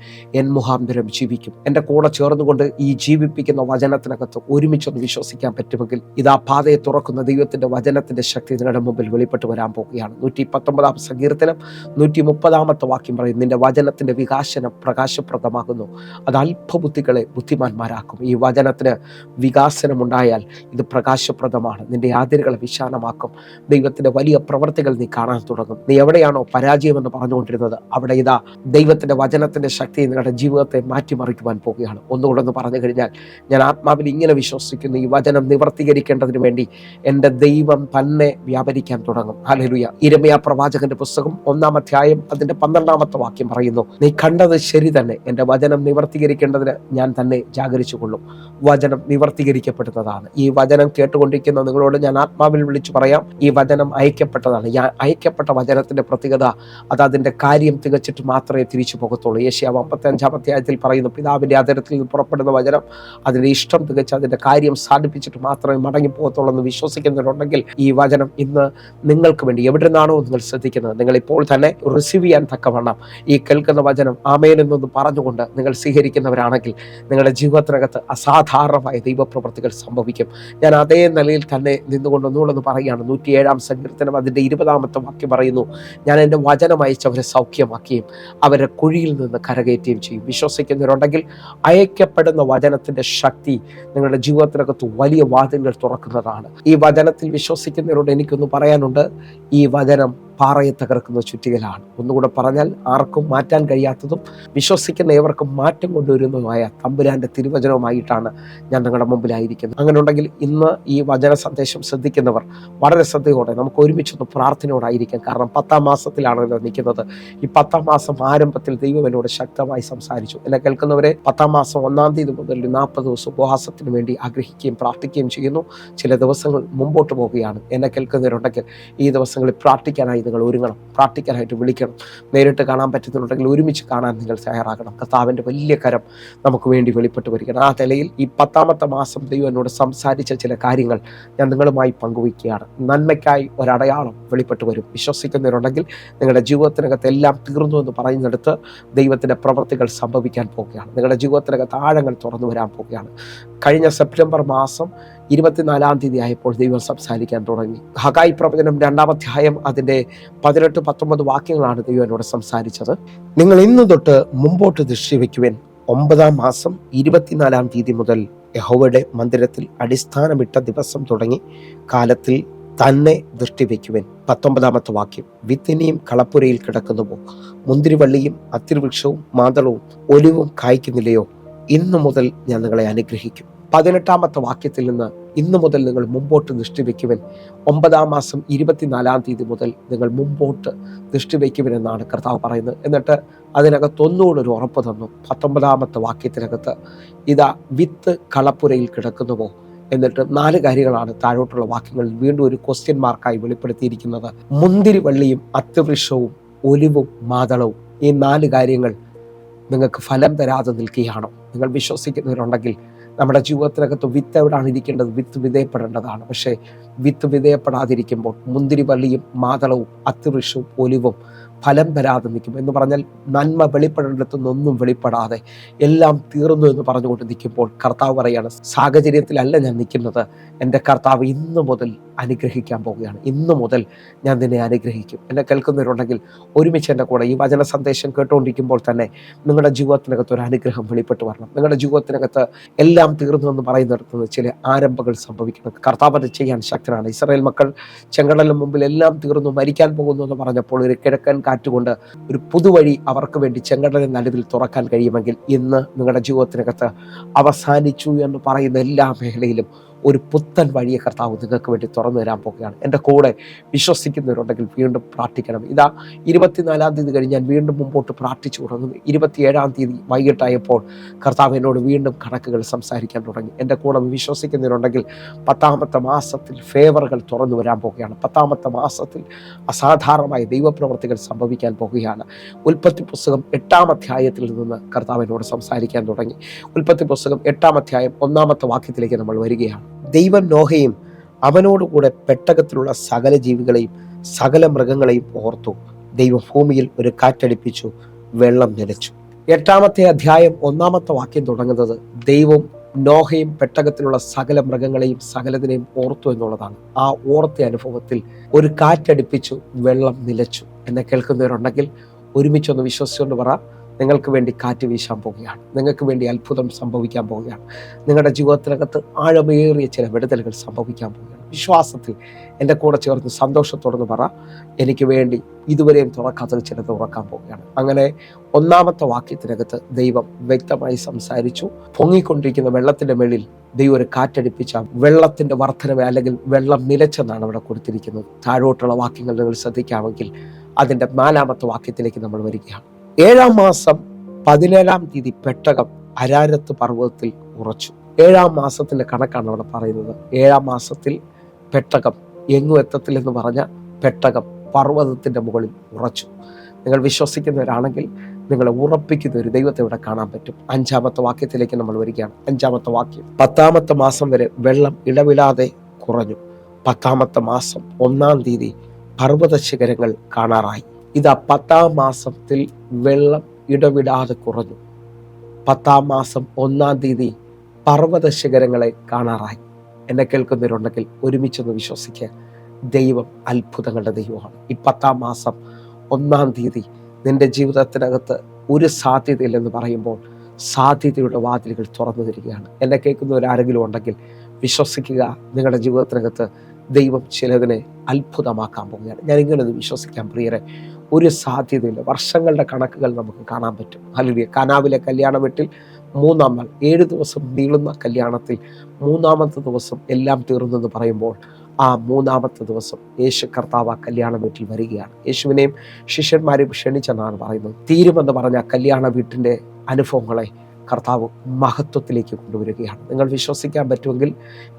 എൻ മുഖാന്തരം ജീവിക്കും. എൻ്റെ കൂടെ ചേർന്നുകൊണ്ട് ഈ ജീവിപ്പിക്കുന്ന വചനത്തിനകത്ത് ഒരുമിച്ചൊന്ന് വിശ്വസിക്കാൻ പറ്റുമെങ്കിൽ ഇതാ പാതയെ തുറക്കുന്ന ദൈവത്തിൻ്റെ വചനത്തിൻ്റെ ശക്തി നിങ്ങളുടെ മുമ്പിൽ വെളിപ്പെട്ട് വരാൻ പോകുകയാണ്. 119 സങ്കീർത്തനം 130 വാക്യം പറയും, നിന്റെ വചനത്തിന്റെ വികാസനം പ്രകാശപ്രദമാകുന്നു, അത് അല്പബുദ്ധികളെ ബുദ്ധിമാന്മാരാക്കും. ഈ വചനത്തിന് വികാസനം ഉണ്ടായാൽ ഇത് പ്രകാശപ്രദമാണ്. നിന്റെ ആതിരുകളെ വിശാലമാക്കും. ദൈവത്തിന്റെ വലിയ പ്രവർത്തികൾ നീ കാണാൻ തുടങ്ങും. നീ എവിടെയാണോ പരാജയമെന്ന് പറഞ്ഞുകൊണ്ടിരുന്നത്, അവിടെ ഇതാ ദൈവത്തിന്റെ വചനത്തിന്റെ ശക്തി നിങ്ങളുടെ ജീവിതത്തെ മാറ്റിമറിക്കുവാൻ പോവുകയാണ്. ഒന്നുകൂടെന്ന് പറഞ്ഞു കഴിഞ്ഞാൽ, ഞാൻ ആത്മാവിൽ ഇങ്ങനെ വിശ്വസിക്കുന്നു, ഈ വചനം നിവർത്തീകരിക്കേണ്ടതിന് വേണ്ടി എൻ്റെ ദൈവം തന്നെ വ്യാപരിക്കാൻ തുടങ്ങും. ഹല്ലേലൂയ. യിരെമ്യാ പ്രവാചകന്റെ പുസ്തകം 1-ാം അധ്യായം അതിന്റെ 12-ാമത്തെ വാക്യം പറയുന്നു, നീ കണ്ടത് ശരി തന്നെ, എൻ്റെ വചനം നിവർത്തീകരിക്കേണ്ടതിന് ഞാൻ തന്നെ ജാഗരിച്ചു കൊള്ളും. വചനം നിവർത്തീകരിക്കപ്പെടുന്നതാണ്. ഈ വചനം കേട്ടുകൊണ്ടിരിക്കുന്ന നിങ്ങളോട് ഞാൻ ആത്മാവിൽ വിളിച്ചു പറയാം, ഈ വചനം അയക്കപ്പെട്ടതാണ്. അയക്കപ്പെട്ട വചനത്തിന്റെ പ്രത്യേകത അത് അതിന്റെ കാര്യം തികച്ചിട്ട് മാത്രമേ തിരിച്ചു പോകത്തുള്ളൂ. യെശയ്യാവ് 55-ാം അധ്യായത്തിൽ പറയുന്നു, പിതാവിന്റെ ആദരത്തിൽ നിന്ന് പുറപ്പെടുന്ന വചനം അതിന്റെ ഇഷ്ടം തികച്ച് അതിന്റെ കാര്യം സാധിപ്പിച്ചിട്ട് മാത്രമേ മടങ്ങി പോകത്തുള്ളൂ എന്ന് വിശ്വസിക്കുന്നവരുണ്ടെങ്കിൽ, ഈ വചനം ഇന്ന് നിങ്ങൾക്ക് വേണ്ടി എവിടെ നിന്നാണോ നിങ്ങൾ ശ്രദ്ധിക്കുന്നത്, നിങ്ങൾ ഇപ്പോൾ തന്നെ റിസീവ് ചെയ്യാൻ തക്കവണ്ണം ഈ കേൾക്കുന്ന വചനം ആമേൻ എന്നൊന്ന് പറഞ്ഞുകൊണ്ട് നിങ്ങൾ സ്വീകരിക്കുന്നവരാണെങ്കിൽ, നിങ്ങളുടെ ജീവിതത്തിനകത്ത് അസാധാരണമായ ദൈവപ്രവൃത്തികൾ സംഭവിക്കും. ഞാൻ അതേ നിലയിൽ തന്നെ നിന്നുകൊണ്ട് ഒന്നുകൂടെ പറയുകയാണ്. 107-ാം സങ്കീർത്തനം അതിന്റെ 20-ാമത്തെ വാക്യം പറയുന്നു, ഞാൻ എൻ്റെ വചനം അയച്ചവരെ സൗഖ്യമാക്കുകയും അവരെ കുഴിയിൽ നിന്ന് കരകയറ്റുകയും ചെയ്യും. വിശ്വസിക്കുന്നവരുണ്ടെങ്കിൽ അയക്കപ്പെടുന്ന വചനത്തിന്റെ ശക്തി നിങ്ങളുടെ ജീവിതത്തിനകത്ത് വലിയ വാതിലുകൾ തുറക്കുന്നതാണ്. ഈ വചനത്തിൽ വിശ്വസിക്കുന്നവരോട് എനിക്കൊന്ന് പറയാനുണ്ട്, ഈ വചനം പാറയെ തകർക്കുന്ന ചുറ്റികലാണ്. ഒന്നുകൂടെ പറഞ്ഞാൽ, ആർക്കും മാറ്റാൻ കഴിയാത്തതും വിശ്വസിക്കുന്ന ഏവർക്കും മാറ്റം കൊണ്ടുവരുന്നതുമായ തമ്പുരാന്റെ തിരുവചനവുമായിട്ടാണ് ഞാൻ നിങ്ങളുടെ മുമ്പിലായിരിക്കുന്നത്. അങ്ങനെ ഉണ്ടെങ്കിൽ ഇന്ന് ഈ വചന സന്ദേശം ശ്രദ്ധിക്കുന്നവർ വളരെ ശ്രദ്ധയോടെ നമുക്ക് ഒരുമിച്ചൊന്ന് പ്രാർത്ഥനയോടായിരിക്കാം. കാരണം 10-ാം മാസത്തിലാണല്ലോ നിൽക്കുന്നത്. ഈ 10-ാം മാസം ആരംഭത്തിൽ ദൈവം എന്നോട് ശക്തമായി സംസാരിച്ചു. എന്നെ കേൾക്കുന്നവരെ, 10-ാം മാസം 1-ാം തീയതി മുതൽ 40 ദിവസം ഉപവാസത്തിന് വേണ്ടി ആഗ്രഹിക്കുകയും പ്രാർത്ഥിക്കുകയും ചെയ്യുന്നു. ചില ദിവസങ്ങൾ മുമ്പോട്ട് പോവുകയാണ്. എന്നെ കേൾക്കുന്നവരുണ്ടെങ്കിൽ ഈ ദിവസങ്ങളിൽ പ്രാർത്ഥിക്കാനായി നിങ്ങൾ ഒരുങ്ങണം, പ്രാർത്ഥിക്കാനായിട്ട് വിളിക്കണം. നേരിട്ട് കാണാൻ പറ്റുന്നുണ്ടെങ്കിൽ ഒരുമിച്ച് കാണാൻ നിങ്ങൾ തയ്യാറാകണം. കർത്താവിൻ്റെ വലിയ കരം നമുക്ക് വേണ്ടി വെളിപ്പെട്ട് വരികയാണ്. ആ നിലയിൽ ഈ 10-ാമത്തെ മാസം ദൈവം എന്നോട് സംസാരിച്ച ചില കാര്യങ്ങൾ ഞാൻ നിങ്ങളുമായി പങ്കുവയ്ക്കുകയാണ്. നന്മയ്ക്കായി ഒരടയാളം വെളിപ്പെട്ട് വരും. വിശ്വസിക്കുന്നവരുണ്ടെങ്കിൽ നിങ്ങളുടെ ജീവിതത്തിനകത്ത് എല്ലാം തീർന്നു എന്ന് പറയുന്നിടത്ത് ദൈവത്തിൻ്റെ പ്രവൃത്തികൾ സംഭവിക്കാൻ പോവുകയാണ്. നിങ്ങളുടെ ജീവിതത്തിനകത്ത് ആഴങ്ങൾ തുറന്നു വരാൻ പോവുകയാണ്. കഴിഞ്ഞ സെപ്റ്റംബർ മാസം 24-ാം തീയതി ആയപ്പോൾ ദൈവം സംസാരിക്കാൻ തുടങ്ങി. ഹഗായി പ്രവചനം 2-ാം അധ്യായം അതിൻ്റെ 18-19 വാക്യങ്ങളാണ് ദൈവം എന്നോട് സംസാരിച്ചത്. നിങ്ങൾ ഇന്ന് തൊട്ട് മുമ്പോട്ട് ദൃഷ്ടി വയ്ക്കുവാൻ 9-ാം മാസം 24-ാം തീയതി മുതൽ യഹോവയുടെ മന്ദിരത്തിൽ അടിസ്ഥാനമിട്ട ദിവസം തുടങ്ങി കാലത്തിൽ തന്നെ ദൃഷ്ടി വയ്ക്കുവാൻ. 19-ാമത്തെ വാക്യം, വിത്തിനിയും കളപ്പുരയിൽ കിടക്കുന്നുവോ? മുന്തിരിവള്ളിയും അത്തിവൃക്ഷവും മാതളവും ഒലിവും കായ്ക്കുന്നില്ലയോ? ഇന്നു മുതൽ ഞാൻ നിങ്ങളെ അനുഗ്രഹിക്കും. 18-ാമത്തെ വാക്യത്തിൽ നിന്ന്, ഇന്നു മുതൽ നിങ്ങൾ മുമ്പോട്ട് ദൃഷ്ടി വയ്ക്കുവാൻ. 9-ാം മാസം 24-ാം തീയതി മുതൽ നിങ്ങൾ മുമ്പോട്ട് ദൃഷ്ടി വയ്ക്കുവാൻ എന്നാണ് കർത്താവ് പറയുന്നത്. എന്നിട്ട് അതിനകത്ത് ഒന്നുകൂടെ ഒരു ഉറപ്പ് തന്നു. 19-ാമത്തെ വാക്യത്തിനകത്ത്, ഇതാ വിത്ത് കളപ്പുരയിൽ കിടക്കുന്നുവോ? എന്നിട്ട് 4 കാര്യങ്ങളാണ് താഴോട്ടുള്ള വാക്യങ്ങളിൽ വീണ്ടും ഒരു ക്വസ്റ്റ്യൻ മാർക്കായി വെളിപ്പെടുത്തിയിരിക്കുന്നത്. മുന്തിരിവള്ളിയും അത്തിവൃക്ഷവും ഒലിവും മാതളവും, ഈ 4 കാര്യങ്ങൾ നിങ്ങൾക്ക് ഫലം തരാതെ നിൽക്കുകയാണോ? നിങ്ങൾ വിശ്വസിക്കുന്നവരുണ്ടെങ്കിൽ നമ്മുടെ ജീവിതത്തിനകത്ത് വിത്ത് എവിടെയാണ് ഇരിക്കേണ്ടത്? വിത്ത് വിധേയപ്പെടേണ്ടതാണ്. പക്ഷേ വിത്ത് വിധേയപ്പെടാതിരിക്കുമ്പോൾ മുന്തിരിവള്ളിയും മാതളവും അത്തിവൃക്ഷവും ഒലിവും ഫലം തരാതെ നിൽക്കും. എന്ന് പറഞ്ഞാൽ നന്മ വെളിപ്പെടേണ്ടതൊന്നും വെളിപ്പെടാതെ എല്ലാം തീർന്നു എന്ന് പറഞ്ഞുകൊണ്ട് നിൽക്കുമ്പോൾ കർത്താവ് പറയാണ്, സാഹചര്യത്തിലല്ല ഞാൻ നിൽക്കുന്നത്, എൻ്റെ കർത്താവ് ഇന്നു മുതൽ അനുഗ്രഹിക്കാൻ പോവുകയാണ്. ഇന്നു മുതൽ ഞാൻ നിന്നെ അനുഗ്രഹിക്കും. എന്നെ കേൾക്കുന്നവരുണ്ടെങ്കിൽ ഒരുമിച്ച് എൻ്റെ കൂടെ ഈ വചന സന്ദേശം കേട്ടുകൊണ്ടിരിക്കുമ്പോൾ തന്നെ നിങ്ങളുടെ ജീവിതത്തിനകത്ത് ഒരു അനുഗ്രഹം വെളിപ്പെട്ട് വരണം. നിങ്ങളുടെ ജീവിതത്തിനകത്ത് എല്ലാം തീർന്നു എന്ന് പറയുന്നിടത്ത് ചില ആരംഭങ്ങൾ സംഭവിക്കണം. കർത്താവ് അത് ചെയ്യാൻ ശക്തനാണ്. ഇസ്രായേൽ മക്കൾ ചെങ്കടലിന് മുമ്പിൽ എല്ലാം തീർന്നു, മരിക്കാൻ പോകുന്നു എന്ന് പറഞ്ഞപ്പോൾ ഒരു കിഴക്കൻ കാറ്റുകൊണ്ട് ഒരു പുതുവഴി അവർക്ക് വേണ്ടി ചെങ്കടലിന് നടുവിൽ തുറക്കാൻ കഴിയുമെങ്കിൽ, ഇന്ന് നിങ്ങളുടെ ജീവിതത്തിനകത്ത് അവസാനിച്ചു എന്ന് പറയുന്ന എല്ലാ മേഖലയിലും ഒരു പുത്തൻ വഴിയെ കർത്താവ് നിങ്ങൾക്ക് വേണ്ടി തുറന്നു തരാൻ പോകുകയാണ്. എൻ്റെ കൂടെ വിശ്വസിക്കുന്നവരുണ്ടെങ്കിൽ വീണ്ടും പ്രാർത്ഥിക്കണം. ഇതാ 24-ാം തീയതി കഴിഞ്ഞ് ഞാൻ വീണ്ടും മുമ്പോട്ട് പ്രാർത്ഥിച്ചു തുടങ്ങുന്നു. 27-ാം തീയതി വൈകിട്ടായപ്പോൾ കർത്താവ് എന്നോട് വീണ്ടും കണക്കുകൾ സംസാരിക്കാൻ തുടങ്ങി. എൻ്റെ കൂടെ വിശ്വസിക്കുന്നവരുണ്ടെങ്കിൽ 10-ാമത്തെ മാസത്തിൽ ഫേവറുകൾ തുറന്നു വരാൻ പോകുകയാണ്. 10-ാമത്തെ മാസത്തിൽ അസാധാരണമായ ദൈവപ്രവൃത്തികൾ സംഭവിക്കാൻ പോകുകയാണ്. ഉൽപ്പത്തി പുസ്തകം 8-ാം അധ്യായത്തിൽ നിന്ന് കർത്താവ് എന്നോട് സംസാരിക്കാൻ തുടങ്ങി. ഉൽപ്പത്തി പുസ്തകം 8-ാം അധ്യായം 1-ാമത്തെ വാക്യത്തിലേക്ക് നമ്മൾ വരികയാണ്. ദൈവം നോഹയും അവനോടുകൂടെ പെട്ടകത്തിലുള്ള സകല ജീവികളെയും സകല മൃഗങ്ങളെയും ഓർത്തു. ദൈവം ഭൂമിയിൽ ഒരു കാറ്റടിപ്പിച്ചു, വെള്ളം നിലച്ചു. 8-ാമത്തെ അധ്യായം 1-ാമത്തെ വാക്യം തുടങ്ങുന്നത് ദൈവം നോഹയും പെട്ടകത്തിലുള്ള സകല മൃഗങ്ങളെയും സകലതിനെയും ഓർത്തു എന്നുള്ളതാണ്. ആ ഓർത്ത അനുഭവത്തിൽ ഒരു കാറ്റടിപ്പിച്ചു, വെള്ളം നിലച്ചു. എന്നെ കേൾക്കുന്നവരുണ്ടെങ്കിൽ ഒരുമിച്ചൊന്ന് വിശ്വസിച്ചുകൊണ്ട് പറ, നിങ്ങൾക്ക് വേണ്ടി കാറ്റ് വീശാൻ പോവുകയാണ്, നിങ്ങൾക്ക് വേണ്ടി അത്ഭുതം സംഭവിക്കാൻ പോവുകയാണ്, നിങ്ങളുടെ ജീവിതത്തിനകത്ത് ആഴമേറിയ ചില വിടുതലുകൾ സംഭവിക്കാൻ പോവുകയാണ്. വിശ്വാസത്തിൽ എൻ്റെ കൂടെ ചേർന്ന് സന്തോഷത്തോടെന്ന് പറ, എനിക്ക് വേണ്ടി ഇതുവരെയും തുറക്കാത്തത് ചിലത് തുറക്കാൻ പോവുകയാണ്. അങ്ങനെ ഒന്നാമത്തെ വാക്യത്തിനകത്ത് ദൈവം വ്യക്തമായി സംസാരിച്ചു. പൊങ്ങിക്കൊണ്ടിരിക്കുന്ന വെള്ളത്തിൻ്റെ മേളിൽ ദൈവം ഒരു കാറ്റടിപ്പിച്ച വെള്ളത്തിൻ്റെ വർധനവ്, അല്ലെങ്കിൽ വെള്ളം നിലച്ചെന്നാണ് അവിടെ കൊടുത്തിരിക്കുന്നത്. താഴോട്ടുള്ള വാക്യങ്ങൾ നിങ്ങൾ ശ്രദ്ധിക്കാമെങ്കിൽ അതിൻ്റെ 4-ാമത്തെ വാക്യത്തിലേക്ക് നമ്മൾ വരികയാണ്. 7-ാം മാസം 17-ാം തീയതി പെട്ടകം അരാരത്ത് പർവ്വതത്തിൽ ഉറച്ചു. 7-ാം മാസത്തിന്റെ കണക്കാണ് അവിടെ പറയുന്നത്. 7-ാം മാസത്തിൽ പെട്ടകം എങ്ങും എത്തത്തില്ലെന്ന് പറഞ്ഞ പെട്ടകം പർവ്വതത്തിന്റെ മുകളിൽ ഉറച്ചു. നിങ്ങൾ വിശ്വസിക്കുന്നവരാണെങ്കിൽ നിങ്ങളെ ഉറപ്പിക്കുന്ന ഒരു ദൈവത്തെ ഇവിടെ കാണാൻ പറ്റും. 5-ാമത്തെ വാക്യത്തിലേക്ക് നമ്മൾ വരികയാണ്. 5-ാമത്തെ വാക്യം, 10-ാമത്തെ മാസം വരെ വെള്ളം ഇടവിടാതെ കുറഞ്ഞു. 10-ാമത്തെ മാസം 1-ാം തീയതി പർവ്വത ശിഖരങ്ങൾ കാണാറായി. ഇതാ 10-ാം മാസത്തിൽ വെള്ളം ഇടവിടാതെ കുറഞ്ഞു. 10-ാം മാസം 1-ാം തീയതി പർവ്വത ശിഖരങ്ങളെ കാണാറായി. എന്നെ കേൾക്കുന്നവരുണ്ടെങ്കിൽ ഒരുമിച്ചൊന്ന് വിശ്വസിക്കുക, ദൈവം അത്ഭുതങ്ങളുടെ ദൈവമാണ്. ഈ 10-ാം മാസം 1-ാം തീയതി നിന്റെ ജീവിതത്തിനകത്ത് ഒരു സാധ്യതയില്ലെന്ന് പറയുമ്പോൾ സാധ്യതയുടെ വാതിലുകൾ തുറന്നു തരികയാണ്. എന്നെ കേൾക്കുന്നവരാരെങ്കിലും ഉണ്ടെങ്കിൽ വിശ്വസിക്കുക, നിങ്ങളുടെ ജീവിതത്തിനകത്ത് ദൈവം ചിലതിനെ അത്ഭുതമാക്കാൻ പോവുകയാണ്. ഞാനിങ്ങനൊന്ന് വിശ്വസിക്കാൻ പ്രിയരെ, ഒരു സാധ്യതയില്ല. വർഷങ്ങളുടെ കണക്കുകൾ നമുക്ക് കാണാൻ പറ്റും. ഹല്ലേലൂയ. കാനാവിലെ കല്യാണ വീട്ടിൽ 3-ാം നാൾ 7 ദിവസം നീളുന്ന കല്യാണത്തിൽ 3-ാമത്തെ ദിവസം എല്ലാം തീർന്നെന്ന് പറയുമ്പോൾ ആ 3-ാമത്തെ ദിവസം യേശു കർത്താവ് ആ കല്യാണ വീട്ടിൽ വരികയാണ്. യേശുവിനെയും ശിഷ്യന്മാരെയും ക്ഷണിച്ചെന്നാണ് പറയുന്നത്. തീരുമെന്ന് പറഞ്ഞ കല്യാണ വീട്ടിൻ്റെ അനുഭവങ്ങളെ കർത്താവ് മഹത്വത്തിലേക്ക് കൊണ്ടുവരികയാണ്. നിങ്ങൾ വിശ്വസിക്കാൻ പറ്റുമെങ്കിൽ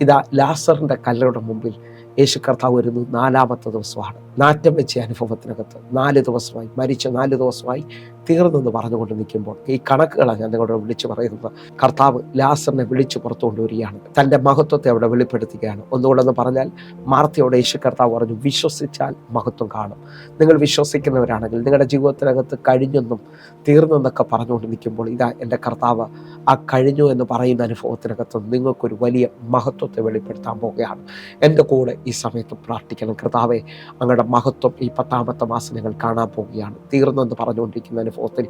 ഇതാ ലാസറിന്റെ കല്ലറയുടെ മുമ്പിൽ യേശു കർത്താവ് വരുന്നു. 4-ാമത്തെ ദിവസമാണ്. നാറ്റം വെച്ച അനുഭവത്തിനകത്ത് 4 ദിവസമായി, മരിച്ച 4 ദിവസമായി, തീർന്നെന്ന് പറഞ്ഞുകൊണ്ട് നിൽക്കുമ്പോൾ ഈ കണക്കുകളാണ് ഞാൻ നിങ്ങളോട് വിളിച്ചു പറയുന്നത്. കർത്താവ് ലാസറിനെ വിളിച്ചു പുറത്തു കൊണ്ടുവരികയാണ്. തൻ്റെ മഹത്വത്തെ അവിടെ വെളിപ്പെടുത്തുകയാണ്. ഒന്നുകൂടെന്ന് പറഞ്ഞാൽ, മാർത്തയോട് യേശു കർത്താവ് പറഞ്ഞു, വിശ്വസിച്ചാൽ മഹത്വം കാണും. നിങ്ങൾ വിശ്വസിക്കുന്നവരാണെങ്കിൽ നിങ്ങളുടെ ജീവിതത്തിനകത്ത് കഴിഞ്ഞെന്നും തീർന്നെന്നൊക്കെ പറഞ്ഞുകൊണ്ട് നിൽക്കുമ്പോൾ ഇതാ എൻ്റെ കർത്താവ് ആ കഴിഞ്ഞു എന്ന് പറയുന്ന അനുഭവത്തിനകത്ത് നിങ്ങൾക്കൊരു വലിയ മഹത്വത്തെ വെളിപ്പെടുത്താൻ പോവുകയാണ്. എൻ്റെ കൂടെ ഈ സമയത്ത് പ്രാർത്ഥിക്കണം. കർത്താവെ, അങ്ങയുടെ മഹത്വം ഈ 10-ാമത്തെ മാസം ഞങ്ങൾ കാണാൻ പോവുകയാണ്. തീർന്നെന്ന് പറഞ്ഞുകൊണ്ടിരിക്കുന്ന അനുഭവത്തിൽ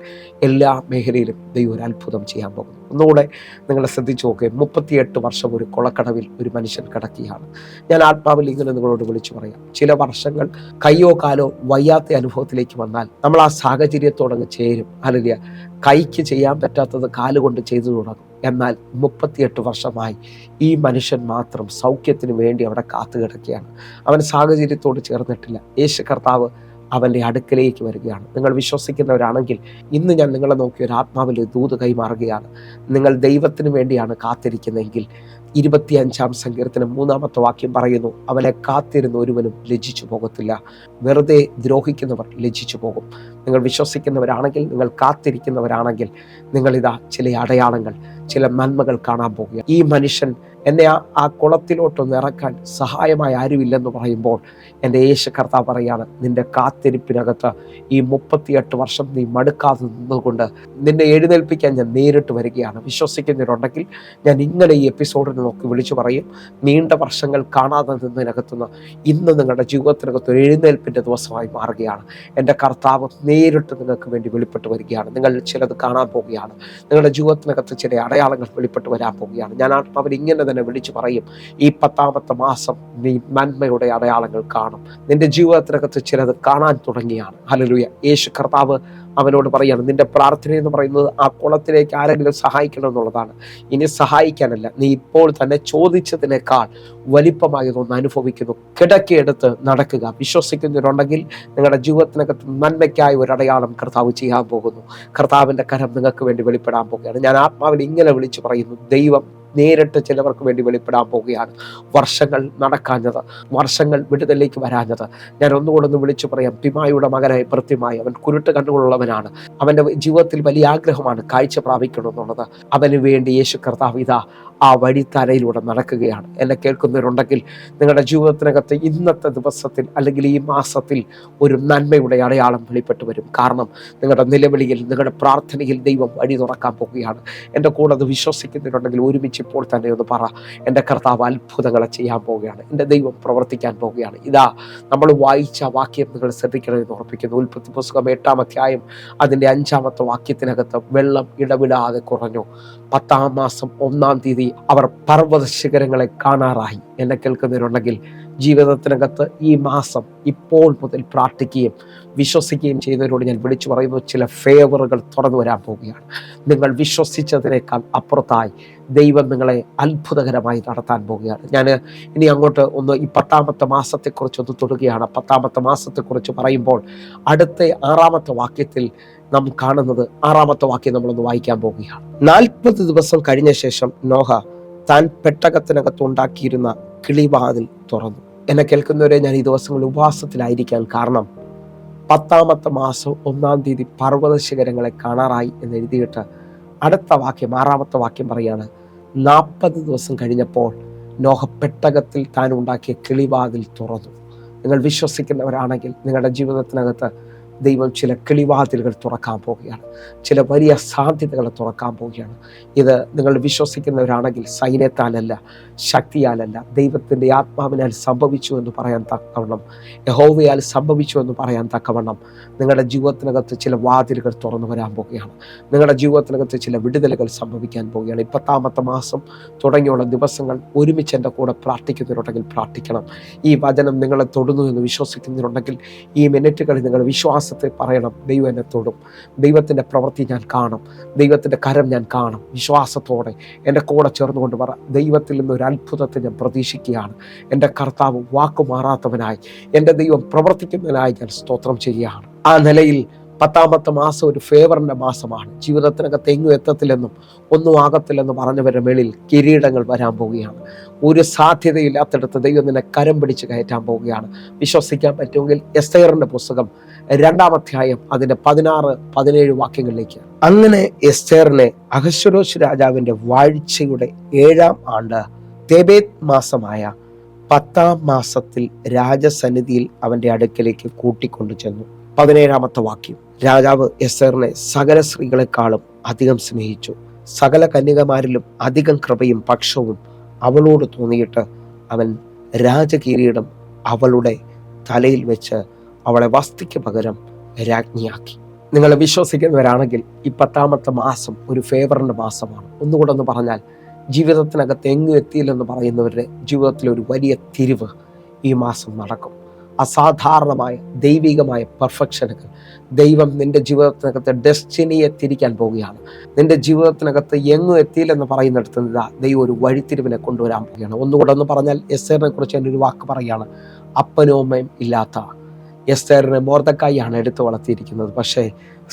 എല്ലാ മേഖലയിലും ദൈവം ഒരു അത്ഭുതം ചെയ്യാൻ പോകുന്നു. ഒന്നുകൂടെ നിങ്ങൾ ശ്രദ്ധിച്ചു നോക്കുക. 38 വർഷം ഒരു കൊളക്കടവിൽ ഒരു മനുഷ്യൻ കിടക്കുകയാണ്. ഞാൻ ആത്മാവിൽ ഇങ്ങനെ നിങ്ങളോട് വിളിച്ചു പറയാം, ചില വർഷങ്ങൾ കയ്യോ കാലോ വയ്യാത്ത അനുഭവത്തിലേക്ക് വന്നാൽ നമ്മൾ ആ സാഹചര്യത്തോടങ്ങ് ചേരും. ഹല്ലേലൂയ. കൈക്ക് ചെയ്യാൻ പറ്റാത്തത് കാലുകൊണ്ട് ചെയ്തു തുടങ്ങും. എന്നാൽ 38 വർഷമായി ഈ മനുഷ്യൻ മാത്രം സൗഖ്യത്തിന് വേണ്ടി അവിടെ കാത്തു കിടക്കുകയാണ്. അവൻ സാഹചര്യത്തോട് ചേർന്നിട്ടില്ല. യേശു കർത്താവ് അവൻ്റെ അടുക്കലേക്ക് വരികയാണ്. നിങ്ങൾ വിശ്വസിക്കുന്നവരാണെങ്കിൽ ഇന്ന് ഞാൻ നിങ്ങളെ നോക്കി ഒരു ആത്മാവിൽ ദൂത് കൈമാറുകയാണ്. നിങ്ങൾ ദൈവത്തിന് വേണ്ടിയാണ് കാത്തിരിക്കുന്നതെങ്കിൽ 25-ാം സങ്കീർത്തനം 3-ാമത്തെ വാക്യം പറയുന്നു, അവനെ കാത്തിരുന്ന ഒരുവനും ലജ്ജിച്ചു പോകത്തില്ല, വെറുതെ ദ്രോഹിക്കുന്നവർ ലജ്ജിച്ചു പോകും. നിങ്ങൾ വിശ്വസിക്കുന്നവരാണെങ്കിൽ, നിങ്ങൾ കാത്തിരിക്കുന്നവരാണെങ്കിൽ, നിങ്ങളിതാ ചില അടയാളങ്ങൾ, ചില നന്മകൾ കാണാൻ പോകുക. ഈ മനുഷ്യൻ എന്നെ ആ കുളത്തിലോട്ടൊന്ന് ഇറക്കാൻ സഹായമായി ആരുമില്ലെന്ന് പറയുമ്പോൾ എൻ്റെ യേശു കർത്താവ് പറയാണ്, നിന്റെ കാത്തിരിപ്പിനകത്ത് ഈ 38 വർഷം നീ മടുക്കാതെ നിന്നുകൊണ്ട് നിന്നെ എഴുന്നേൽപ്പിക്കാൻ ഞാൻ നേരിട്ട് വരികയാണ്. വിശ്വസിക്കുന്നവരുണ്ടെങ്കിൽ ഞാൻ ഇങ്ങനെ ഈ എപ്പിസോഡിന് നോക്കി വിളിച്ചു പറയും, നീണ്ട വർഷങ്ങൾ കാണാതെ നിന്നതിനകത്തുനിന്ന് ഇന്ന് നിങ്ങളുടെ ജീവിതത്തിനകത്ത് ഒരു എഴുന്നേൽപ്പിൻ്റെ ദിവസമായി മാറുകയാണ്. എൻ്റെ കർത്താവ് നേരിട്ട് നിങ്ങൾക്ക് വേണ്ടി വെളിപ്പെട്ട് വരികയാണ്. നിങ്ങൾ ചിലത് കാണാൻ പോവുകയാണ്. നിങ്ങളുടെ ജീവിതത്തിനകത്ത് ചില അടയാളങ്ങൾ വെളിപ്പെട്ട് വരാൻ പോവുകയാണ്. ഞാൻ ആത്മാവിൽ ഇങ്ങനെ തന്നെ വിളിച്ചു പറയും, ഈ 10-ാമത്തെ മാസം നീ നന്മയുടെ അടയാളങ്ങൾ കാണും. നിന്റെ ജീവിതത്തിനകത്ത് ചിലത് കാണാൻ തുടങ്ങിയാണ്. ഹല്ലേലൂയ. യേശു കർത്താവ് അവനോട് പറയാണ്, നിന്റെ പ്രാർത്ഥന എന്ന് പറയുന്നത് ആ കുളത്തിലേക്ക് ആരെങ്കിലും സഹായിക്കണം എന്നുള്ളതാണ്. ഇനി സഹായിക്കാനല്ല, നീ ഇപ്പോൾ തന്നെ ചോദിച്ചതിനേക്കാൾ വലിപ്പമായതൊന്ന് അനുഭവിക്കുന്നു. കിടക്കയെടുത്ത് നടക്കുക. വിശ്വസിക്കുന്നവരുണ്ടെങ്കിൽ നിങ്ങളുടെ ജീവിതത്തിനകത്ത് നന്മയ്ക്കായി ഒരു അടയാളം കർത്താവ് ചെയ്യാൻ പോകുന്നു. കർത്താവിൻ്റെ കരം നിങ്ങൾക്ക് വേണ്ടി വെളിപ്പെടാൻ പോകുകയാണ്. ഞാൻ ആത്മാവിൽ ഇങ്ങനെ വിളിച്ചു പറയുന്നു, ദൈവം നേരിട്ട് ചിലവർക്ക് വേണ്ടി വെളിപ്പെടാൻ പോവുകയാണ്. വർഷങ്ങൾ നടക്കാഞ്ഞത്, വർഷങ്ങൾ വിടുതലേക്ക് വരാഞ്ഞത്, ഞാൻ ഒന്നുകൂടെ ഒന്ന് വിളിച്ചു പറയാം, തിമായുടെ മകനായ ഭൃത്യമായി, അവൻ കുരുട്ട് കണ്ണുകളുള്ളവനാണ്. അവൻ്റെ ജീവിതത്തിൽ വലിയ ആഗ്രഹമാണ് കാഴ്ച പ്രാപിക്കണമെന്നുള്ളത്. അവന് വേണ്ടി യേശു കർത്താവ് ഇതാ ആ വഴിത്തരയിലൂടെ നടക്കുകയാണ്. എന്നെ കേൾക്കുന്നവരുണ്ടെങ്കിൽ നിങ്ങളുടെ ജീവിതത്തിനകത്ത് ഇന്നത്തെ ദിവസത്തിൽ അല്ലെങ്കിൽ ഈ മാസത്തിൽ ഒരു നന്മയുടെ അടയാളം വെളിപ്പെട്ട് വരും. കാരണം നിങ്ങളുടെ നിലവിളിയിൽ, നിങ്ങളുടെ പ്രാർത്ഥനയിൽ ദൈവം വഴി തുറക്കാൻ പോകുകയാണ്. എൻ്റെ കൂടെ അത് വിശ്വസിക്കുന്നവരുണ്ടെങ്കിൽ ഒരുമിച്ച് ഇപ്പോൾ തന്നെ ഒന്ന് പറ, എൻ്റെ കർത്താവ് അത്ഭുതങ്ങളെ ചെയ്യാൻ പോവുകയാണ്, എൻ്റെ ദൈവം പ്രവർത്തിക്കാൻ പോവുകയാണ്. ഇതാ നമ്മൾ വായിച്ച വാക്യം നിങ്ങൾ ശ്രദ്ധിക്കണമെന്ന് ഉറപ്പിക്കുന്നു. ഉൽപ്പത്തി പുസ്തകം 8-ാം അധ്യായം അതിൻ്റെ 5-ാമത്തെ വാക്യത്തിനകത്ത് വെള്ളം ഇടവിടാതെ കുറഞ്ഞു. 10-ാം മാസം 1-ാം തീയതി അവർ പർവ്വത ശിഖരങ്ങളെ കാണാറായി. എന്നെ കേൾക്കുന്നവരുണ്ടെങ്കിൽ ജീവിതത്തിനകത്ത് ഈ മാസം ഇപ്പോൾ മുതൽ പ്രാർത്ഥിക്കുകയും വിശ്വസിക്കുകയും ചെയ്യുന്നവരോട് ഞാൻ വിളിച്ചു പറയുന്നു, ചില ഫേവറുകൾ തുറന്നു വരാൻ പോവുകയാണ്. നിങ്ങൾ വിശ്വസിച്ചതിനേക്കാൾ അപ്പുറത്തായി ദൈവം നിങ്ങളെ അത്ഭുതകരമായി നടത്താൻ പോവുകയാണ്. ഞാൻ ഇനി അങ്ങോട്ട് ഒന്ന് ഈ 10-ാമത്തെ മാസത്തെക്കുറിച്ചൊന്ന് തൊടുകയാണ്. 10-ാമത്തെ മാസത്തെക്കുറിച്ച് പറയുമ്പോൾ അടുത്ത 6-ാമത്തെ വാക്യത്തിൽ നാം കാണുന്നത്, 6-ാമത്തെ വാക്യം നമ്മളൊന്ന് വായിക്കാൻ പോവുകയാണ്. 40 ദിവസം കഴിഞ്ഞ ശേഷം നോഹ താൻ പെട്ടകത്തിനകത്ത് ഉണ്ടാക്കിയിരുന്ന കിളിവാതിൽ തുറന്നു. എന്നെ കേൾക്കുന്നവരെ, ഞാൻ ഈ ദിവസങ്ങളിൽ ഉപവാസത്തിലായിരിക്കാൻ കാരണം 10-ാമത്തെ മാസം 1-ാം തീയതി പർവ്വത ശിഖരങ്ങളെ കാണാറായി എന്ന് എഴുതിയിട്ട് അടുത്ത വാക്യം 6-ാമത്തെ വാക്യം പറയാണ്, 40 ദിവസം കഴിഞ്ഞപ്പോൾ നോഹ പെട്ടകത്തിൽ താൻ ഉണ്ടാക്കിയ കിളിവാതിൽ തുറന്നു. നിങ്ങൾ വിശ്വസിക്കുന്നവരാണെങ്കിൽ നിങ്ങളുടെ ജീവിതത്തിനകത്ത് ദൈവം ചില കിളിവാതിലുകൾ തുറക്കാൻ പോവുകയാണ്. ചില വലിയ സാധ്യതകൾ തുറക്കാൻ പോവുകയാണ്. ഇത് നിങ്ങൾ വിശ്വസിക്കുന്നവരാണെങ്കിൽ സൈന്യത്താലല്ല, ശക്തിയാലല്ല, ദൈവത്തിൻ്റെ ആത്മാവിനാൽ സംഭവിച്ചു എന്ന് പറയാൻ തക്കവണ്ണം, യഹോവയാൽ സംഭവിച്ചു എന്ന് പറയാൻ തക്കവണ്ണം നിങ്ങളുടെ ജീവിതത്തിനകത്ത് ചില വാതിലുകൾ തുറന്നു വരാൻ പോവുകയാണ്. നിങ്ങളുടെ ജീവിതത്തിനകത്ത് ചില വിടുതലുകൾ സംഭവിക്കാൻ പോവുകയാണ്. 10-ാമത്തെ മാസം തുടങ്ങിയുള്ള ദിവസങ്ങൾ ഒരുമിച്ച് എൻ്റെ കൂടെ പ്രാർത്ഥിക്കുന്നവരുണ്ടെങ്കിൽ പ്രാർത്ഥിക്കണം. ഈ വചനം നിങ്ങളെ തൊടുന്നു എന്ന് വിശ്വസിക്കുന്നവരുണ്ടെങ്കിൽ ഈ മിനിറ്റുകളിൽ നിങ്ങൾ വിശ്വാസത്തെ പറയണം, ദൈവം എന്നെ തൊടും, ദൈവത്തിൻ്റെ പ്രവൃത്തി ഞാൻ കാണും, ദൈവത്തിൻ്റെ കരം ഞാൻ കാണും. വിശ്വാസത്തോടെ എൻ്റെ കൂടെ ചേർന്നുകൊണ്ട് പറ, ദൈവത്തിൽ നിന്ന് ഒരു അത്ഭുതത്തെ ഞാൻ പ്രതീക്ഷിക്കുകയാണ്. എൻ്റെ കർത്താവ് വാക്കുമാറാത്തവനായി, എൻ്റെ ദൈവം പ്രവർത്തിക്കുന്നതിനായി ഞാൻ സ്തോത്രം ചെയ്യുകയാണ്. ആ നിലയിൽ 10-ാമത്തെ മാസം ഒരു ഫേവറിൻ്റെ മാസമാണ്. ജീവിതത്തിനകത്ത് എങ്ങും എത്തത്തില്ലെന്നും ഒന്നും ആകത്തില്ലെന്ന് പറഞ്ഞവരുടെ മേളിൽ കിരീടങ്ങൾ വരാൻ പോവുകയാണ്. ഒരു സാധ്യതയില്ലാത്തിടത്ത് ദൈവം നിന്നെ കരം പിടിച്ച് കയറ്റാൻ പോവുകയാണ്. വിശ്വസിക്കാൻ പറ്റുമെങ്കിൽ എസ്തേറിന്റെ പുസ്തകം 2-ാം അധ്യായം അതിൻ്റെ 16-17 വാക്യങ്ങളിലേക്ക്. അങ്ങനെ എസ്തേറിനെ അഹശ്വേരോശ് രാജാവിൻ്റെ വാഴ്ചയുടെ 7-ാം ആണ്ട് തേബേത്ത് മാസമായ 10-ാം മാസത്തിൽ രാജസന്നിധിയിൽ അവൻ്റെ അടുക്കലേക്ക് കൂട്ടിക്കൊണ്ടു ചെന്നു. 17-ാമത്തെ വാക്യം, രാജാവ് എസ്തേറിനെ സകല സ്ത്രീകളെക്കാളും അധികം സ്നേഹിച്ചു. സകല കന്യകമാരിലും അധികം കൃപയും പക്ഷവും അവളോട് തോന്നിയിട്ട് അവൻ രാജകിരീടം അവളുടെ തലയിൽ വെച്ച് അവളെ വസ്തിക്ക് പകരം രാജ്ഞിയാക്കി. നിങ്ങൾ വിശ്വസിക്കുന്നവരാണെങ്കിൽ ഈ 10-ാമത്തെ മാസം ഒരു ഫേവറിൻ്റെ മാസമാണ്. ഒന്നുകൂടെ ഒന്ന് പറഞ്ഞാൽ, ജീവിതത്തിനകത്ത് എങ്ങും എത്തിയില്ലെന്ന് പറയുന്നവരുടെ ജീവിതത്തിൽ ഒരു വലിയ തിരിവ് ഈ മാസം നടക്കും. അസാധാരണമായ ദൈവികമായ പെർഫെക്ഷനുകൾ ദൈവം നിന്റെ ജീവിതത്തിനകത്ത് ഡെസ്റ്റിനിയെ തിരിക്കാൻ പോവുകയാണ്. നിന്റെ ജീവിതത്തിനകത്ത് എങ്ങും എത്തിയില്ലെന്ന് പറയുന്നിടത്ത് ദൈവം ഒരു വഴിത്തിരിവിനെ കൊണ്ടുവരാൻ പോവുകയാണ്. ഒന്നുകൂടെ ഒന്ന് പറഞ്ഞാൽ, എസ്തേറിനെ കുറിച്ച് എൻ്റെ ഒരു വാക്ക് പറയുകയാണ്, അപ്പനും അമ്മയും ഇല്ലാത്ത എസ്തേറിനെ മൊർദെഖായിയാണ് എടുത്തു വളർത്തിയിരിക്കുന്നത്. പക്ഷേ